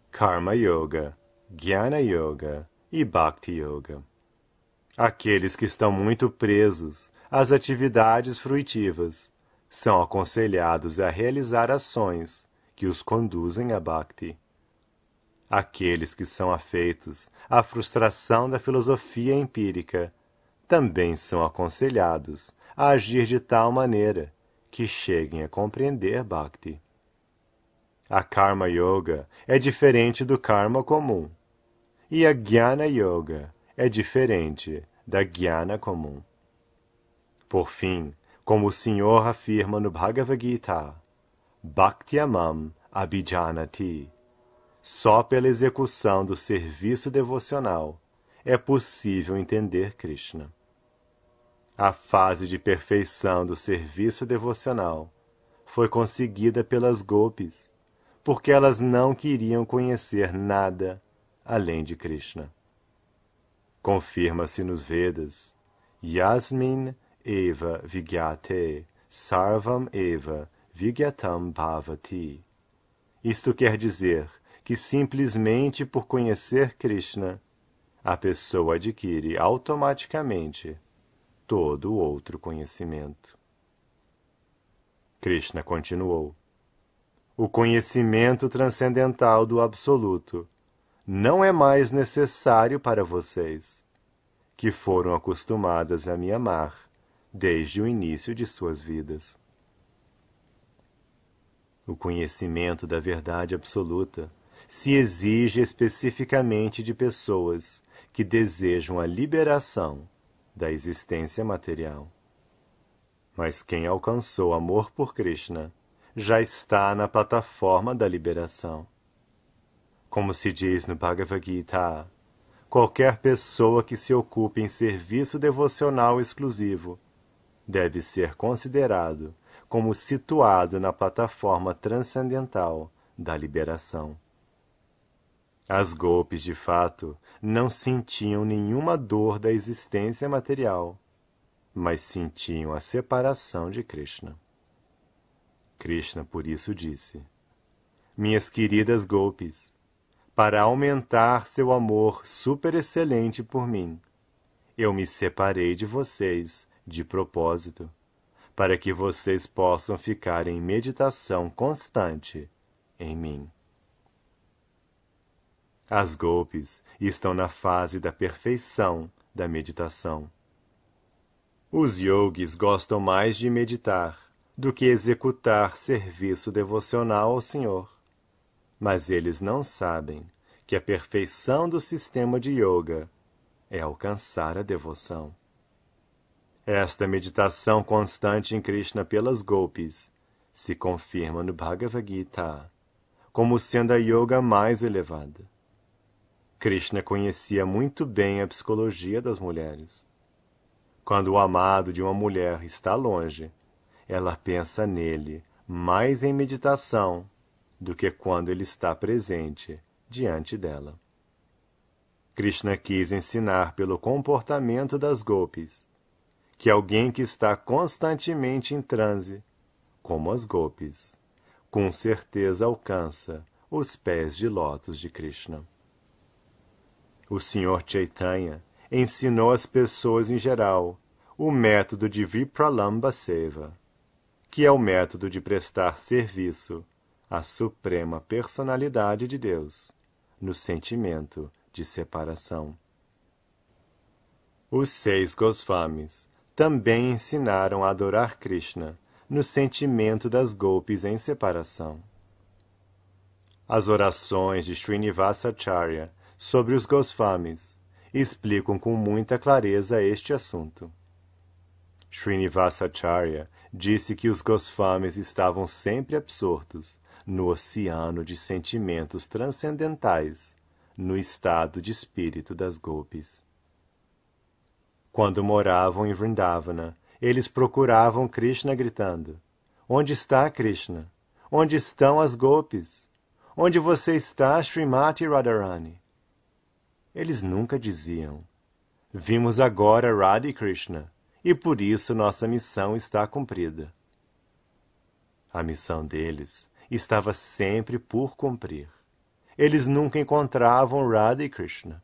Karma Yoga, Jnana Yoga e Bhakti Yoga. Aqueles que estão muito presos às atividades fruitivas são aconselhados a realizar ações que os conduzem a Bhakti. Aqueles que são afeitos à frustração da filosofia empírica também são aconselhados a agir de tal maneira que cheguem a compreender Bhakti. A Karma Yoga é diferente do Karma comum, e a Jnana Yoga é diferente da Jnana comum. Por fim, como o Senhor afirma no Bhagavad Gita, Bhaktyamam Abhijanati, só pela execução do serviço devocional é possível entender Krishna. A fase de perfeição do serviço devocional foi conseguida pelas gopis, porque elas não queriam conhecer nada além de Krishna. Confirma-se nos Vedas: Yasmin eva vigyate sarvam eva vigyatam bhavati. Isto quer dizer que simplesmente por conhecer Krishna, a pessoa adquire automaticamente todo outro conhecimento. Krishna continuou: o conhecimento transcendental do Absoluto não é mais necessário para vocês, que foram acostumadas a me amar desde o início de suas vidas. O conhecimento da verdade absoluta se exige especificamente de pessoas que desejam a liberação da existência material. Mas quem alcançou amor por Krishna já está na plataforma da liberação. Como se diz no Bhagavad Gita, qualquer pessoa que se ocupe em serviço devocional exclusivo deve ser considerado como situado na plataforma transcendental da liberação. As gopis, de fato, não sentiam nenhuma dor da existência material, mas sentiam a separação de Krishna. Krishna, por isso, disse: minhas queridas gopis, para aumentar seu amor superexcelente por mim, eu me separei de vocês de propósito, para que vocês possam ficar em meditação constante em mim. As gopis estão na fase da perfeição da meditação. Os yogis gostam mais de meditar do que executar serviço devocional ao Senhor, mas eles não sabem que a perfeição do sistema de yoga é alcançar a devoção. Esta meditação constante em Krishna pelas gopis se confirma no Bhagavad Gita como sendo a yoga mais elevada. Krishna conhecia muito bem a psicologia das mulheres. Quando o amado de uma mulher está longe, ela pensa nele mais em meditação do que quando ele está presente diante dela. Krishna quis ensinar pelo comportamento das gopis que alguém que está constantemente em transe, como as gopis, com certeza alcança os pés de lótus de Krishna. O Senhor Chaitanya ensinou às pessoas em geral o método de Vipralambha Seva. que é o método de prestar serviço à suprema personalidade de Deus, no sentimento de separação. Os 6 Goswamis também ensinaram a adorar Krishna no sentimento das golpes em separação. As orações de Srinivasacharya sobre os Goswamis explicam com muita clareza este assunto. Srinivasacharya disse que os Goswamis estavam sempre absortos no oceano de sentimentos transcendentais, no estado de espírito das golpes. Quando moravam em Vrindavana, eles procuravam Krishna gritando: "Onde está Krishna? Onde estão as golpes? Onde você está, Srimati Radharani?" Eles nunca diziam: "Vimos agora Radha e Krishna, e por isso nossa missão está cumprida." A missão deles estava sempre por cumprir. Eles nunca encontravam Radha e Krishna.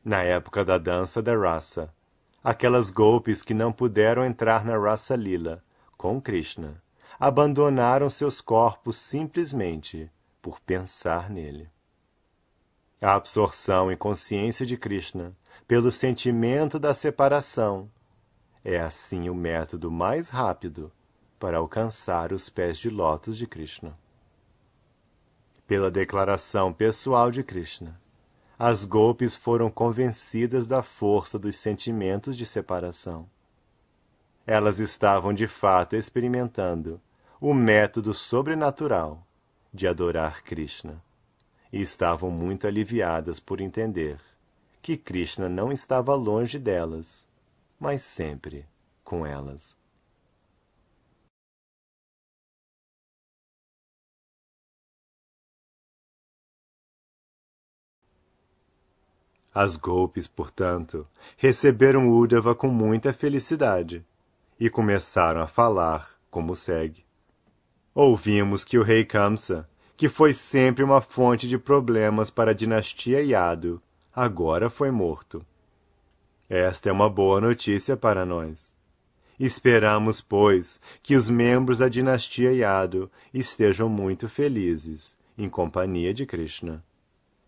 Na época da dança da Rasa, aquelas golpes que não puderam entrar na Rasa Lila com Krishna abandonaram seus corpos simplesmente por pensar nele. A absorção em consciência de Krishna pelo sentimento da separação é assim o método mais rápido para alcançar os pés de lótus de Krishna. Pela declaração pessoal de Krishna, as golpes foram convencidas da força dos sentimentos de separação. Elas estavam de fato experimentando o método sobrenatural de adorar Krishna, e estavam muito aliviadas por entender que Krishna não estava longe delas, mas sempre com elas. As golpes, portanto, receberam Uddhava com muita felicidade e começaram a falar como segue. Ouvimos que o rei Kamsa, que foi sempre uma fonte de problemas para a dinastia Yadu, agora foi morto. Esta é uma boa notícia para nós. Esperamos, pois, que os membros da dinastia Yadu estejam muito felizes em companhia de Krishna,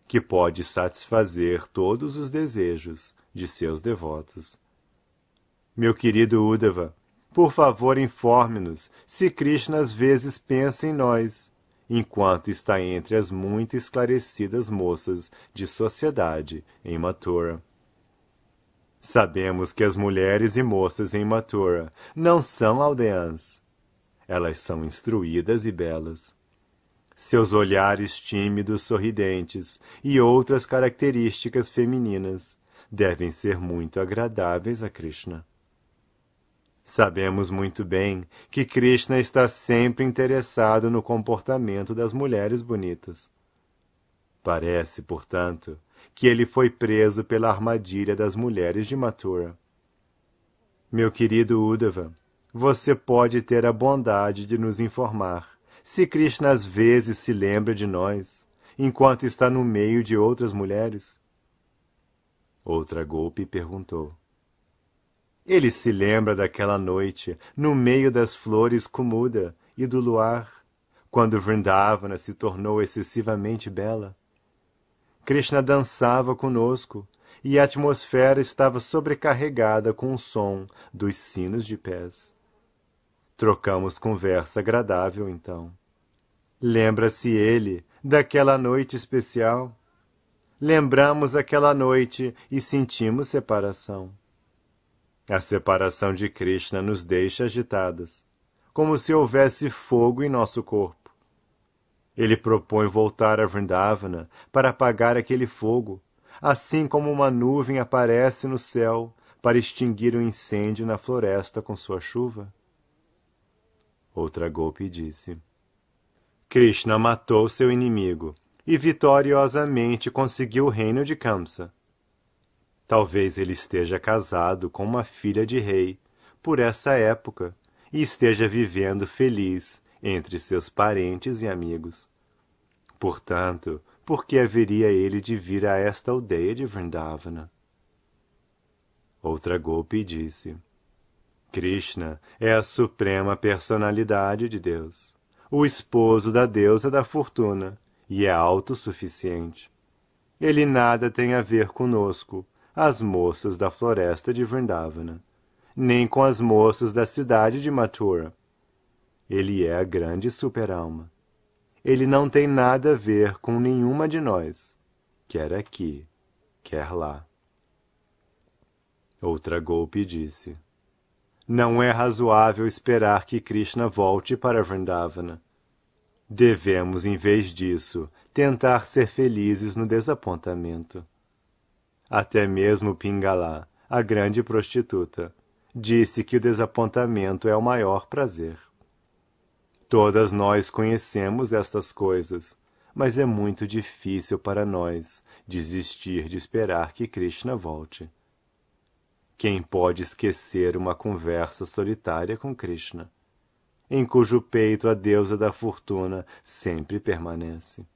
que pode satisfazer todos os desejos de seus devotos. Meu querido Uddhava, por favor informe-nos se Krishna às vezes pensa em nós, enquanto está entre as muito esclarecidas moças de sociedade em Mathura. Sabemos que as mulheres e moças em Mathura não são aldeãs. Elas são instruídas e belas. Seus olhares tímidos, sorridentes e outras características femininas devem ser muito agradáveis a Krishna. Sabemos muito bem que Krishna está sempre interessado no comportamento das mulheres bonitas. Parece, portanto, que ele foi preso pela armadilha das mulheres de Mathura. Meu querido Uddhava, você pode ter a bondade de nos informar se Krishna às vezes se lembra de nós, enquanto está no meio de outras mulheres? Outra golpe perguntou. Ele se lembra daquela noite, no meio das flores Kumuda e do luar, quando Vrindavana se tornou excessivamente bela. Krishna dançava conosco, e a atmosfera estava sobrecarregada com o som dos sinos de pés. Trocamos conversa agradável, então. Lembra-se ele daquela noite especial? Lembramos aquela noite e sentimos separação. A separação de Krishna nos deixa agitadas, como se houvesse fogo em nosso corpo. Ele propõe voltar a Vrindavana para apagar aquele fogo, assim como uma nuvem aparece no céu para extinguir o incêndio na floresta com sua chuva. Outra golpe disse. Krishna matou seu inimigo e vitoriosamente conseguiu o reino de Kamsa. Talvez ele esteja casado com uma filha de rei, por essa época, e esteja vivendo feliz entre seus parentes e amigos. Portanto, por que haveria ele de vir a esta aldeia de Vrindavana? Outra golpe disse. Krishna é a suprema personalidade de Deus, o esposo da deusa da fortuna, e é autossuficiente. Ele nada tem a ver conosco, as moças da floresta de Vrindavana, nem com as moças da cidade de Mathura. Ele é a grande super-alma. Ele não tem nada a ver com nenhuma de nós, quer aqui, quer lá. Outra golpe disse: não é razoável esperar que Krishna volte para Vrindavana. Devemos, em vez disso, tentar ser felizes no desapontamento. Até mesmo Pingala, a grande prostituta, disse que o desapontamento é o maior prazer. Todas nós conhecemos estas coisas, mas é muito difícil para nós desistir de esperar que Krishna volte. Quem pode esquecer uma conversa solitária com Krishna, em cujo peito a deusa da fortuna sempre permanece,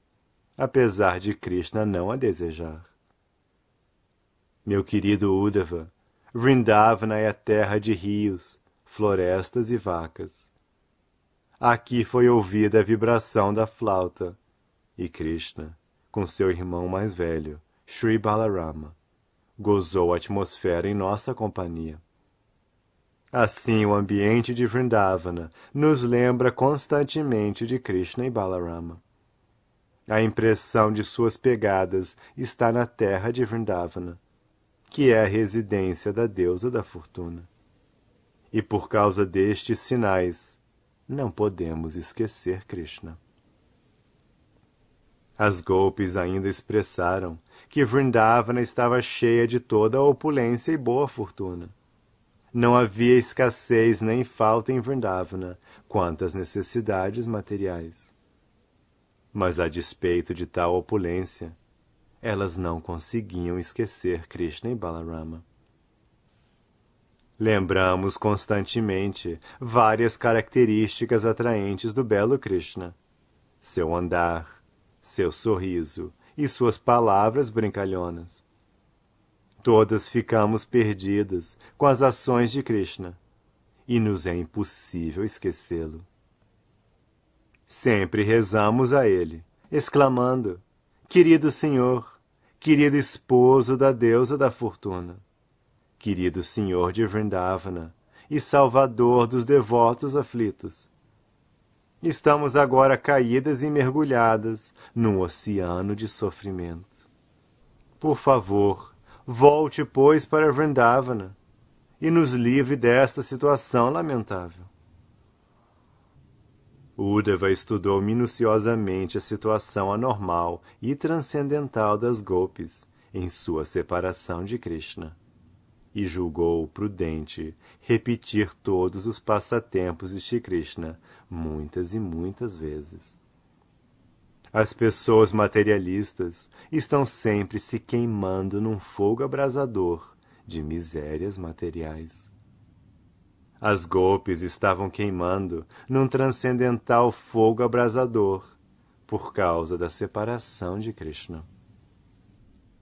apesar de Krishna não a desejar? Meu querido Uddhava, Vrindavana é a terra de rios, florestas e vacas. Aqui foi ouvida a vibração da flauta, e Krishna, com seu irmão mais velho, Sri Balarama, gozou a atmosfera em nossa companhia. Assim, o ambiente de Vrindavana nos lembra constantemente de Krishna e Balarama. A impressão de suas pegadas está na terra de Vrindavana, que é a residência da deusa da fortuna. E por causa destes sinais, não podemos esquecer Krishna. As golpes ainda expressaram que Vrindavana estava cheia de toda a opulência e boa fortuna. Não havia escassez nem falta em Vrindavana quanto às necessidades materiais. Mas, a despeito de tal opulência, elas não conseguiam esquecer Krishna e Balarama. Lembramos constantemente várias características atraentes do belo Krishna: seu andar, seu sorriso e suas palavras brincalhonas. Todas ficamos perdidas com as ações de Krishna, e nos é impossível esquecê-lo. Sempre rezamos a ele, exclamando: querido Senhor, querido esposo da deusa da fortuna, querido Senhor de Vrindavana e salvador dos devotos aflitos. Estamos agora caídas e mergulhadas num oceano de sofrimento. Por favor, volte, pois, para Vrindavana e nos livre desta situação lamentável. Uddhava estudou minuciosamente a situação anormal e transcendental das golpes em sua separação de Krishna, e julgou prudente repetir todos os passatempos de Shri Krishna muitas e muitas vezes. As pessoas materialistas estão sempre se queimando num fogo abrasador de misérias materiais. As golpes estavam queimando num transcendental fogo abrasador por causa da separação de Krishna.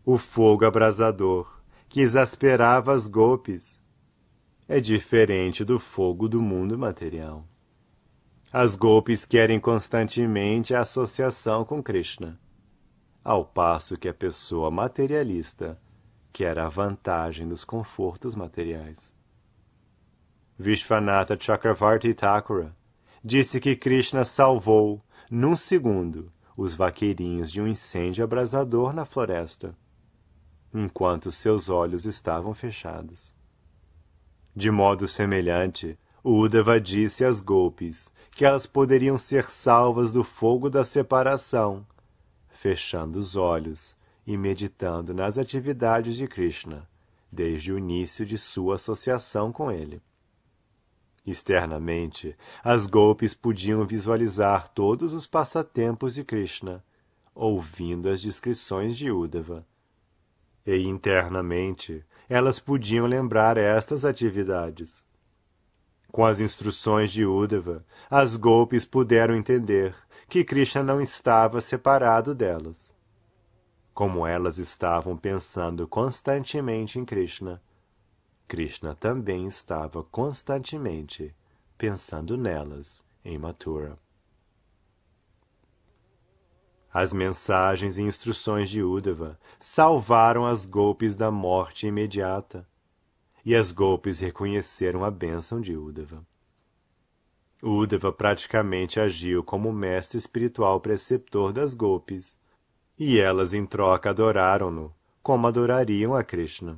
O fogo abrasador que exasperava as golpes é diferente do fogo do mundo material. As golpes querem constantemente a associação com Krishna, ao passo que a pessoa materialista quer a vantagem dos confortos materiais. Vishvanatha Chakravarti Thakura disse que Krishna salvou, num segundo, os vaqueirinhos de um incêndio abrasador na floresta, enquanto seus olhos estavam fechados. De modo semelhante, Uddhava disse às golpes que elas poderiam ser salvas do fogo da separação, fechando os olhos e meditando nas atividades de Krishna, desde o início de sua associação com ele. Externamente, as golpes podiam visualizar todos os passatempos de Krishna, ouvindo as descrições de Uddhava. E internamente, elas podiam lembrar estas atividades. Com as instruções de Uddhava, as golpes puderam entender que Krishna não estava separado delas. Como elas estavam pensando constantemente em Krishna, Krishna também estava constantemente pensando nelas em Mathura. As mensagens e instruções de Uddhava salvaram as Gopis da morte imediata, e as Gopis reconheceram a bênção de Uddhava. Uddhava praticamente agiu como mestre espiritual preceptor das Gopis, e elas em troca adoraram-no, como adorariam a Krishna.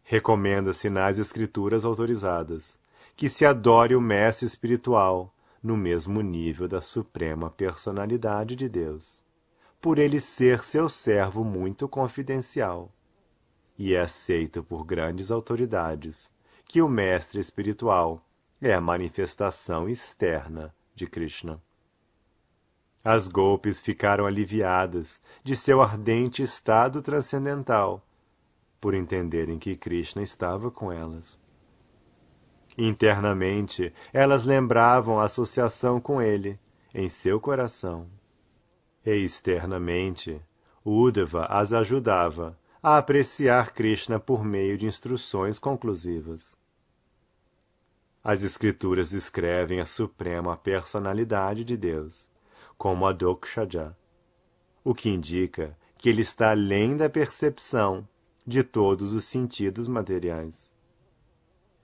Recomenda-se nas escrituras autorizadas que se adore o mestre espiritual no mesmo nível da suprema personalidade de Deus, por ele ser seu servo muito confidencial, e é aceito por grandes autoridades que o mestre espiritual é a manifestação externa de Krishna. As Gopis ficaram aliviadas de seu ardente estado transcendental, por entenderem que Krishna estava com elas. Internamente, elas lembravam a associação com ele, em seu coração. E externamente, Uddhava as ajudava a apreciar Krishna por meio de instruções conclusivas. As Escrituras descrevem a suprema personalidade de Deus como a Dokshaja, o que indica que ele está além da percepção de todos os sentidos materiais.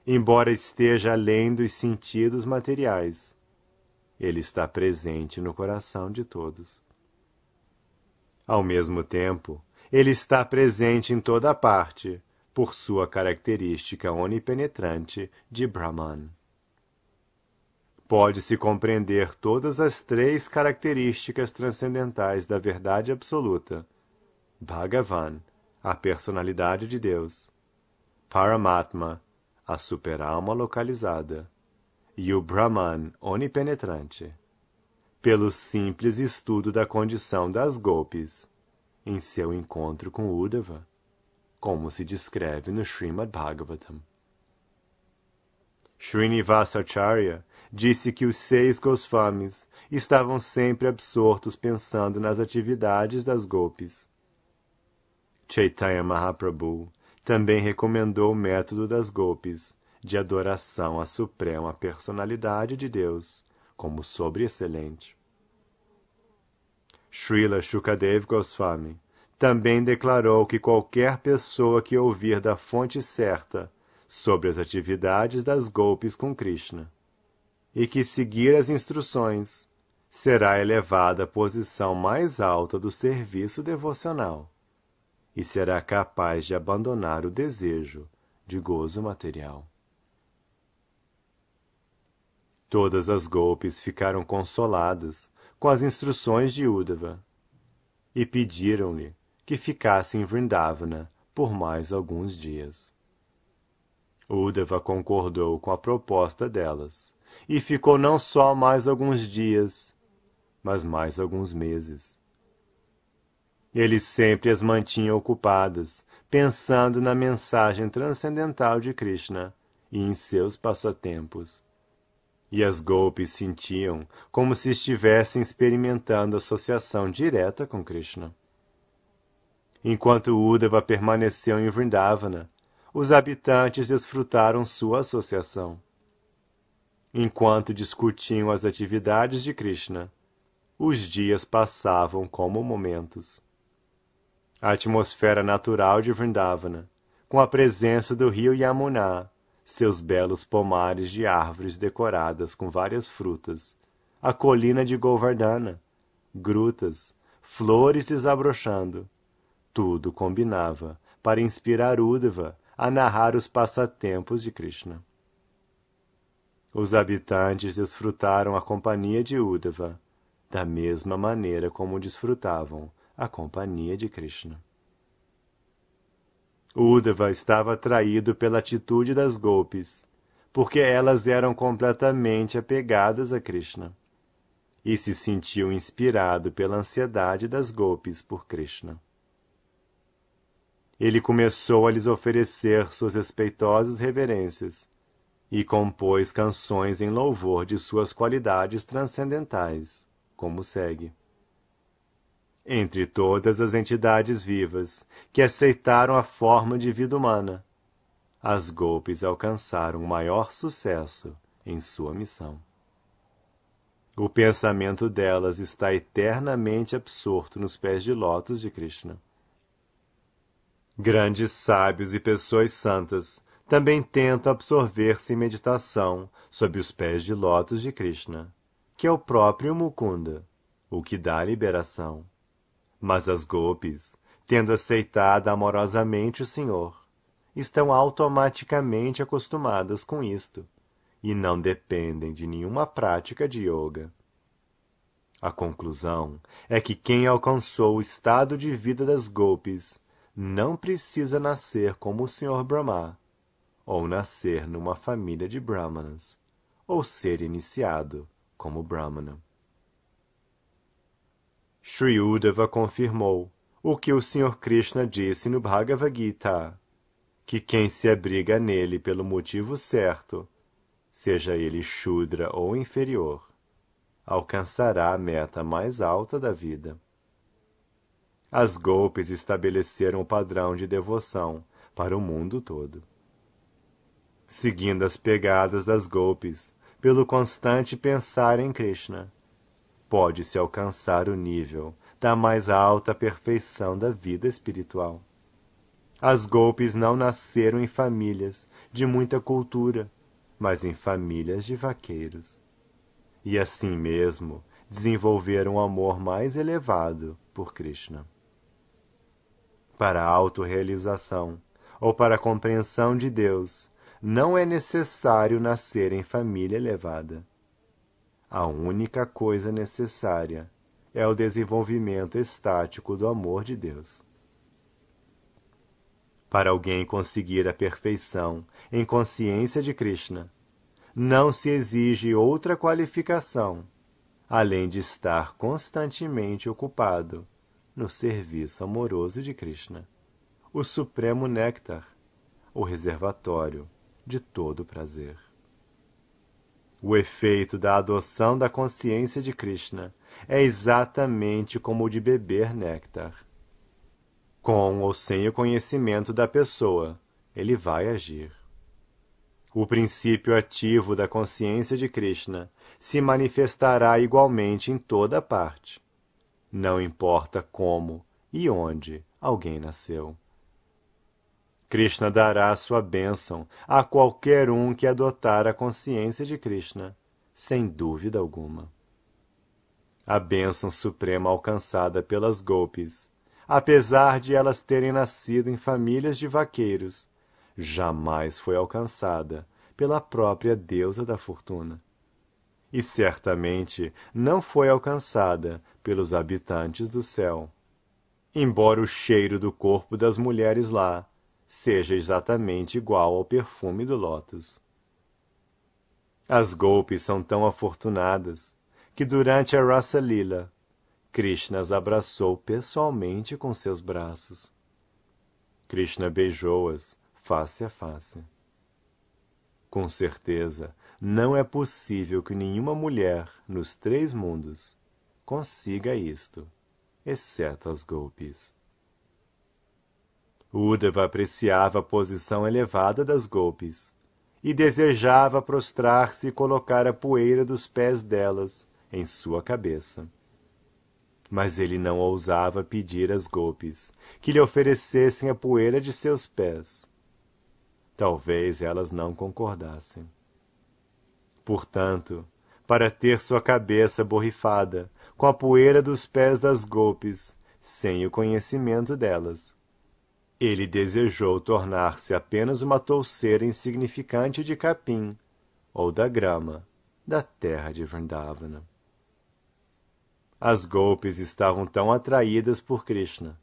Embora esteja além dos sentidos materiais, ele está presente no coração de todos. Ao mesmo tempo, ele está presente em toda parte, por sua característica onipenetrante de Brahman. Pode-se compreender todas as três características transcendentais da verdade absoluta: Bhagavan, a personalidade de Deus; Paramatma, a superalma localizada; e o Brahman onipenetrante, pelo simples estudo da condição das Gopis em seu encontro com Uddhava, como se descreve no Srimad Bhagavatam. Srinivasacharya disse que os 6 Goswamis estavam sempre absortos pensando nas atividades das Gopis. Chaitanya Mahaprabhu também recomendou o método das Gopis de adoração à suprema personalidade de Deus como sobreexcelente. Srila Shukadev Goswami também declarou que qualquer pessoa que ouvir da fonte certa sobre as atividades das Gopis com Krishna e que seguir as instruções será elevada à posição mais alta do serviço devocional e será capaz de abandonar o desejo de gozo material. Todas as Gopis ficaram consoladas com as instruções de Uddhava e pediram-lhe que ficasse em Vrindavana por mais alguns dias. Uddhava concordou com a proposta delas e ficou não só mais alguns dias, mas mais alguns meses. Ele sempre as mantinha ocupadas, pensando na mensagem transcendental de Krishna e em seus passatempos. E as Gopis sentiam como se estivessem experimentando associação direta com Krishna. Enquanto Uddhava permaneceu em Vrindavana, os habitantes desfrutaram sua associação. Enquanto discutiam as atividades de Krishna, os dias passavam como momentos. A atmosfera natural de Vrindavana, com a presença do rio Yamuna, seus belos pomares de árvores decoradas com várias frutas, a colina de Govardhana, grutas, flores desabrochando, tudo combinava para inspirar Uddhava a narrar os passatempos de Krishna. Os habitantes desfrutaram a companhia de Uddhava, da mesma maneira como desfrutavam a companhia de Krishna. Uddhava estava atraído pela atitude das Gopis, porque elas eram completamente apegadas a Krishna, e se sentiu inspirado pela ansiedade das Gopis por Krishna. Ele começou a lhes oferecer suas respeitosas reverências e compôs canções em louvor de suas qualidades transcendentais, como segue. Entre todas as entidades vivas que aceitaram a forma de vida humana, as Gopis alcançaram o maior sucesso em sua missão. O pensamento delas está eternamente absorto nos pés de lótus de Krishna. Grandes sábios e pessoas santas também tentam absorver-se em meditação sob os pés de lótus de Krishna, que é o próprio Mukunda, o que dá a liberação. Mas as Gopis, tendo aceitado amorosamente o Senhor, estão automaticamente acostumadas com isto e não dependem de nenhuma prática de yoga. A conclusão é que quem alcançou o estado de vida das Gopis não precisa nascer como o Sr. Brahma, ou nascer numa família de Brahmanas, ou ser iniciado como Brahmana. Sri Uddhava confirmou o que o Sr. Krishna disse no Bhagavad Gita, que quem se abriga nele pelo motivo certo, seja ele Shudra ou inferior, alcançará a meta mais alta da vida. As Gopis estabeleceram o padrão de devoção para o mundo todo. Seguindo as pegadas das Gopis, pelo constante pensar em Krishna, pode-se alcançar o nível da mais alta perfeição da vida espiritual. As Gopis não nasceram em famílias de muita cultura, mas em famílias de vaqueiros. E assim mesmo desenvolveram um amor mais elevado por Krishna. Para a autorrealização ou para a compreensão de Deus, não é necessário nascer em família elevada. A única coisa necessária é o desenvolvimento estático do amor de Deus. Para alguém conseguir a perfeição em consciência de Krishna, não se exige outra qualificação, além de estar constantemente ocupado no serviço amoroso de Krishna, o supremo néctar, o reservatório de todo prazer. O efeito da adoção da consciência de Krishna é exatamente como o de beber néctar. Com ou sem o conhecimento da pessoa, ele vai agir. O princípio ativo da consciência de Krishna se manifestará igualmente em toda parte. Não importa como e onde alguém nasceu. Krishna dará sua bênção a qualquer um que adotar a consciência de Krishna, sem dúvida alguma. A bênção suprema alcançada pelas Gopis, apesar de elas terem nascido em famílias de vaqueiros, jamais foi alcançada pela própria deusa da fortuna. E certamente não foi alcançada pelos habitantes do céu, embora o cheiro do corpo das mulheres lá seja exatamente igual ao perfume do lótus. As Gopis são tão afortunadas que durante a Rasa Lila, Krishna as abraçou pessoalmente com seus braços. Krishna beijou-as face a face. Com certeza, não é possível que nenhuma mulher nos 3 mundos consiga isto, exceto as Gopis. Uddhava apreciava a posição elevada das Gopis e desejava prostrar-se e colocar a poeira dos pés delas em sua cabeça. Mas ele não ousava pedir às Gopis que lhe oferecessem a poeira de seus pés. Talvez elas não concordassem. Portanto, para ter sua cabeça borrifada com a poeira dos pés das Gopis, sem o conhecimento delas, ele desejou tornar-se apenas uma touceira insignificante de capim ou da grama da terra de Vrindavana. As Gopis estavam tão atraídas por Krishna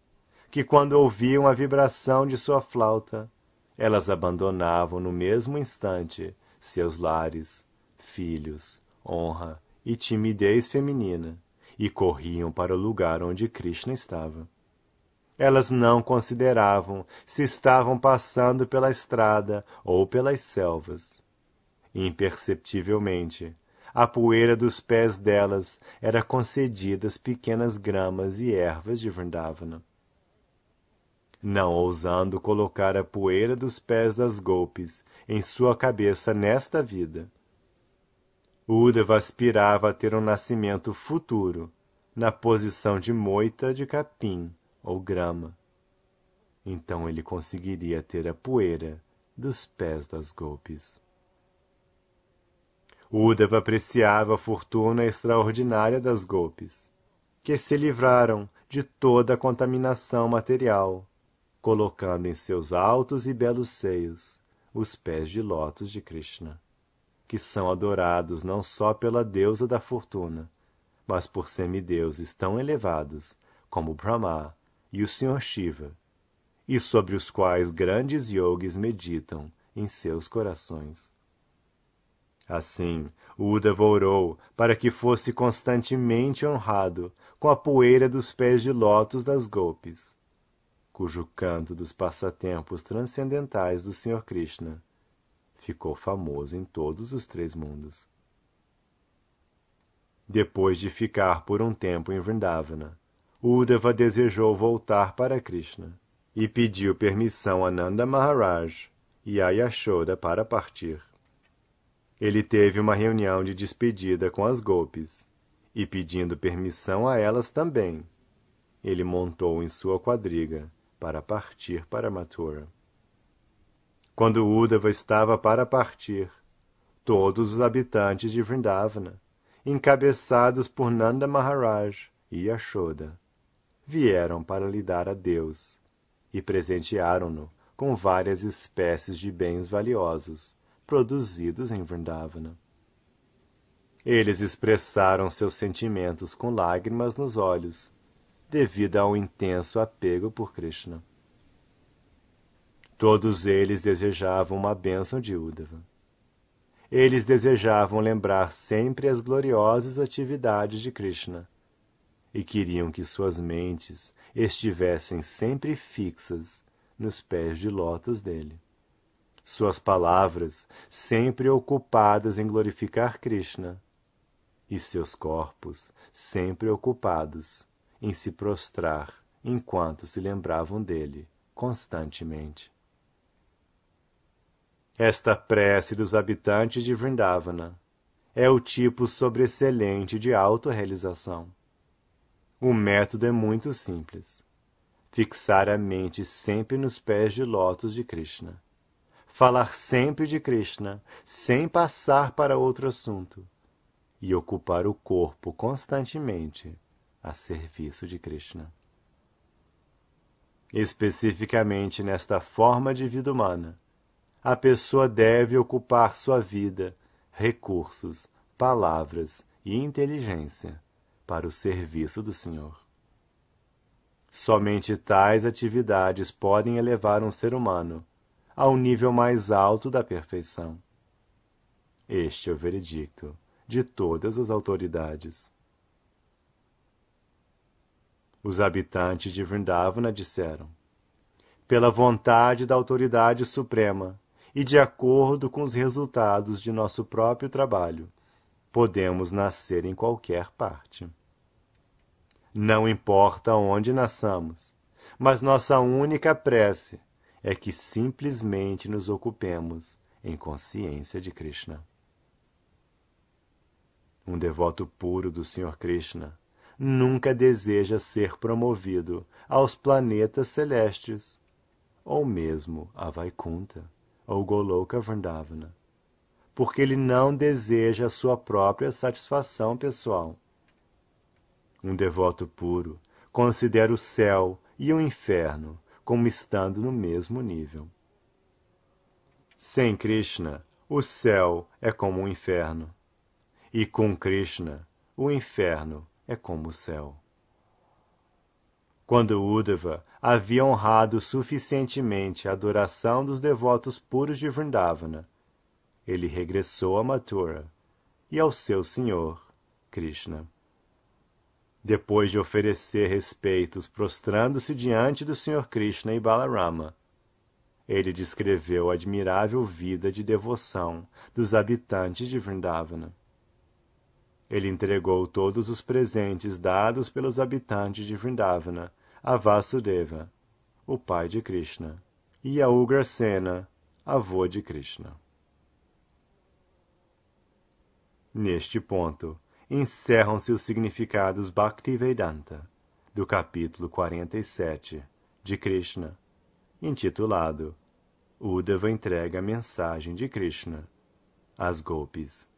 que, quando ouviam a vibração de sua flauta, elas abandonavam no mesmo instante seus lares, filhos, honra e timidez feminina e corriam para o lugar onde Krishna estava. Elas não consideravam se estavam passando pela estrada ou pelas selvas. Imperceptivelmente, a poeira dos pés delas era concedida às pequenas gramas e ervas de Vrindavana. não ousando colocar a poeira dos pés das golpes em sua cabeça nesta vida. Uddhava aspirava a ter um nascimento futuro, na posição de moita de capim ou grama. Então ele conseguiria ter a poeira dos pés das golpes. Uddhava apreciava a fortuna extraordinária das golpes, que se livraram de toda a contaminação material, colocando em seus altos e belos seios os pés de lótus de Krishna, que são adorados não só pela deusa da fortuna, mas por semideuses tão elevados como Brahma e o Senhor Shiva, e sobre os quais grandes yogis meditam em seus corações. Assim, Uddhava orou para que fosse constantemente honrado com a poeira dos pés de lótus das golpes, cujo canto dos passatempos transcendentais do Senhor Krishna ficou famoso em todos os 3 mundos. Depois de ficar por um tempo em Vrindavana, Uddhava desejou voltar para Krishna e pediu permissão a Nanda Maharaj e a Yashoda para partir. Ele teve uma reunião de despedida com as golpes, e pedindo permissão a elas também, ele montou em sua quadriga para partir para Mathura. Quando Uddhava estava para partir, todos os habitantes de Vrindavana, encabeçados por Nanda Maharaj e Yashoda, vieram para lhe dar adeus e presentearam-no com várias espécies de bens valiosos, produzidos em Vrindavana. Eles expressaram seus sentimentos com lágrimas nos olhos, devido ao intenso apego por Krishna. Todos eles desejavam uma bênção de Uddhava. Eles desejavam lembrar sempre as gloriosas atividades de Krishna, e queriam que suas mentes estivessem sempre fixas nos pés de lótus dele. Suas palavras sempre ocupadas em glorificar Krishna, e seus corpos sempre ocupados em se prostrar enquanto se lembravam dele constantemente. Esta prece dos habitantes de Vrindavana é o tipo sobreexcelente de autorrealização. O método é muito simples. Fixar a mente sempre nos pés de lótus de Krishna. Falar sempre de Krishna, sem passar para outro assunto. E ocupar o corpo constantemente a serviço de Krishna. Especificamente nesta forma de vida humana, a pessoa deve ocupar sua vida, recursos, palavras e inteligência para o serviço do Senhor. Somente tais atividades podem elevar um ser humano ao nível mais alto da perfeição. Este é o veredicto de todas as autoridades. Os habitantes de Vrindavana disseram: pela vontade da autoridade suprema e de acordo com os resultados de nosso próprio trabalho, podemos nascer em qualquer parte. Não importa onde nasçamos, mas nossa única prece é que simplesmente nos ocupemos em consciência de Krishna. Um devoto puro do Senhor Krishna nunca deseja ser promovido aos planetas celestes, ou mesmo a Vaikunta, ou Goloka Vrindavana, porque ele não deseja a sua própria satisfação pessoal. Um devoto puro considera o céu e o inferno como estando no mesmo nível. Sem Krishna, o céu é como o inferno, e com Krishna, o inferno é como o céu. Quando Uddhava havia honrado suficientemente a adoração dos devotos puros de Vrindavana, ele regressou a Mathura e ao seu senhor, Krishna. Depois de oferecer respeitos prostrando-se diante do Senhor Krishna e Balarama, ele descreveu a admirável vida de devoção dos habitantes de Vrindavana. Ele entregou todos os presentes dados pelos habitantes de Vrindavana a Vasudeva, o pai de Krishna, e a Ugrasena, avô de Krishna. Neste ponto, encerram-se os significados Bhaktivedanta, do capítulo 47 de Krishna, intitulado Uddhava entrega a mensagem de Krishna às Gopis.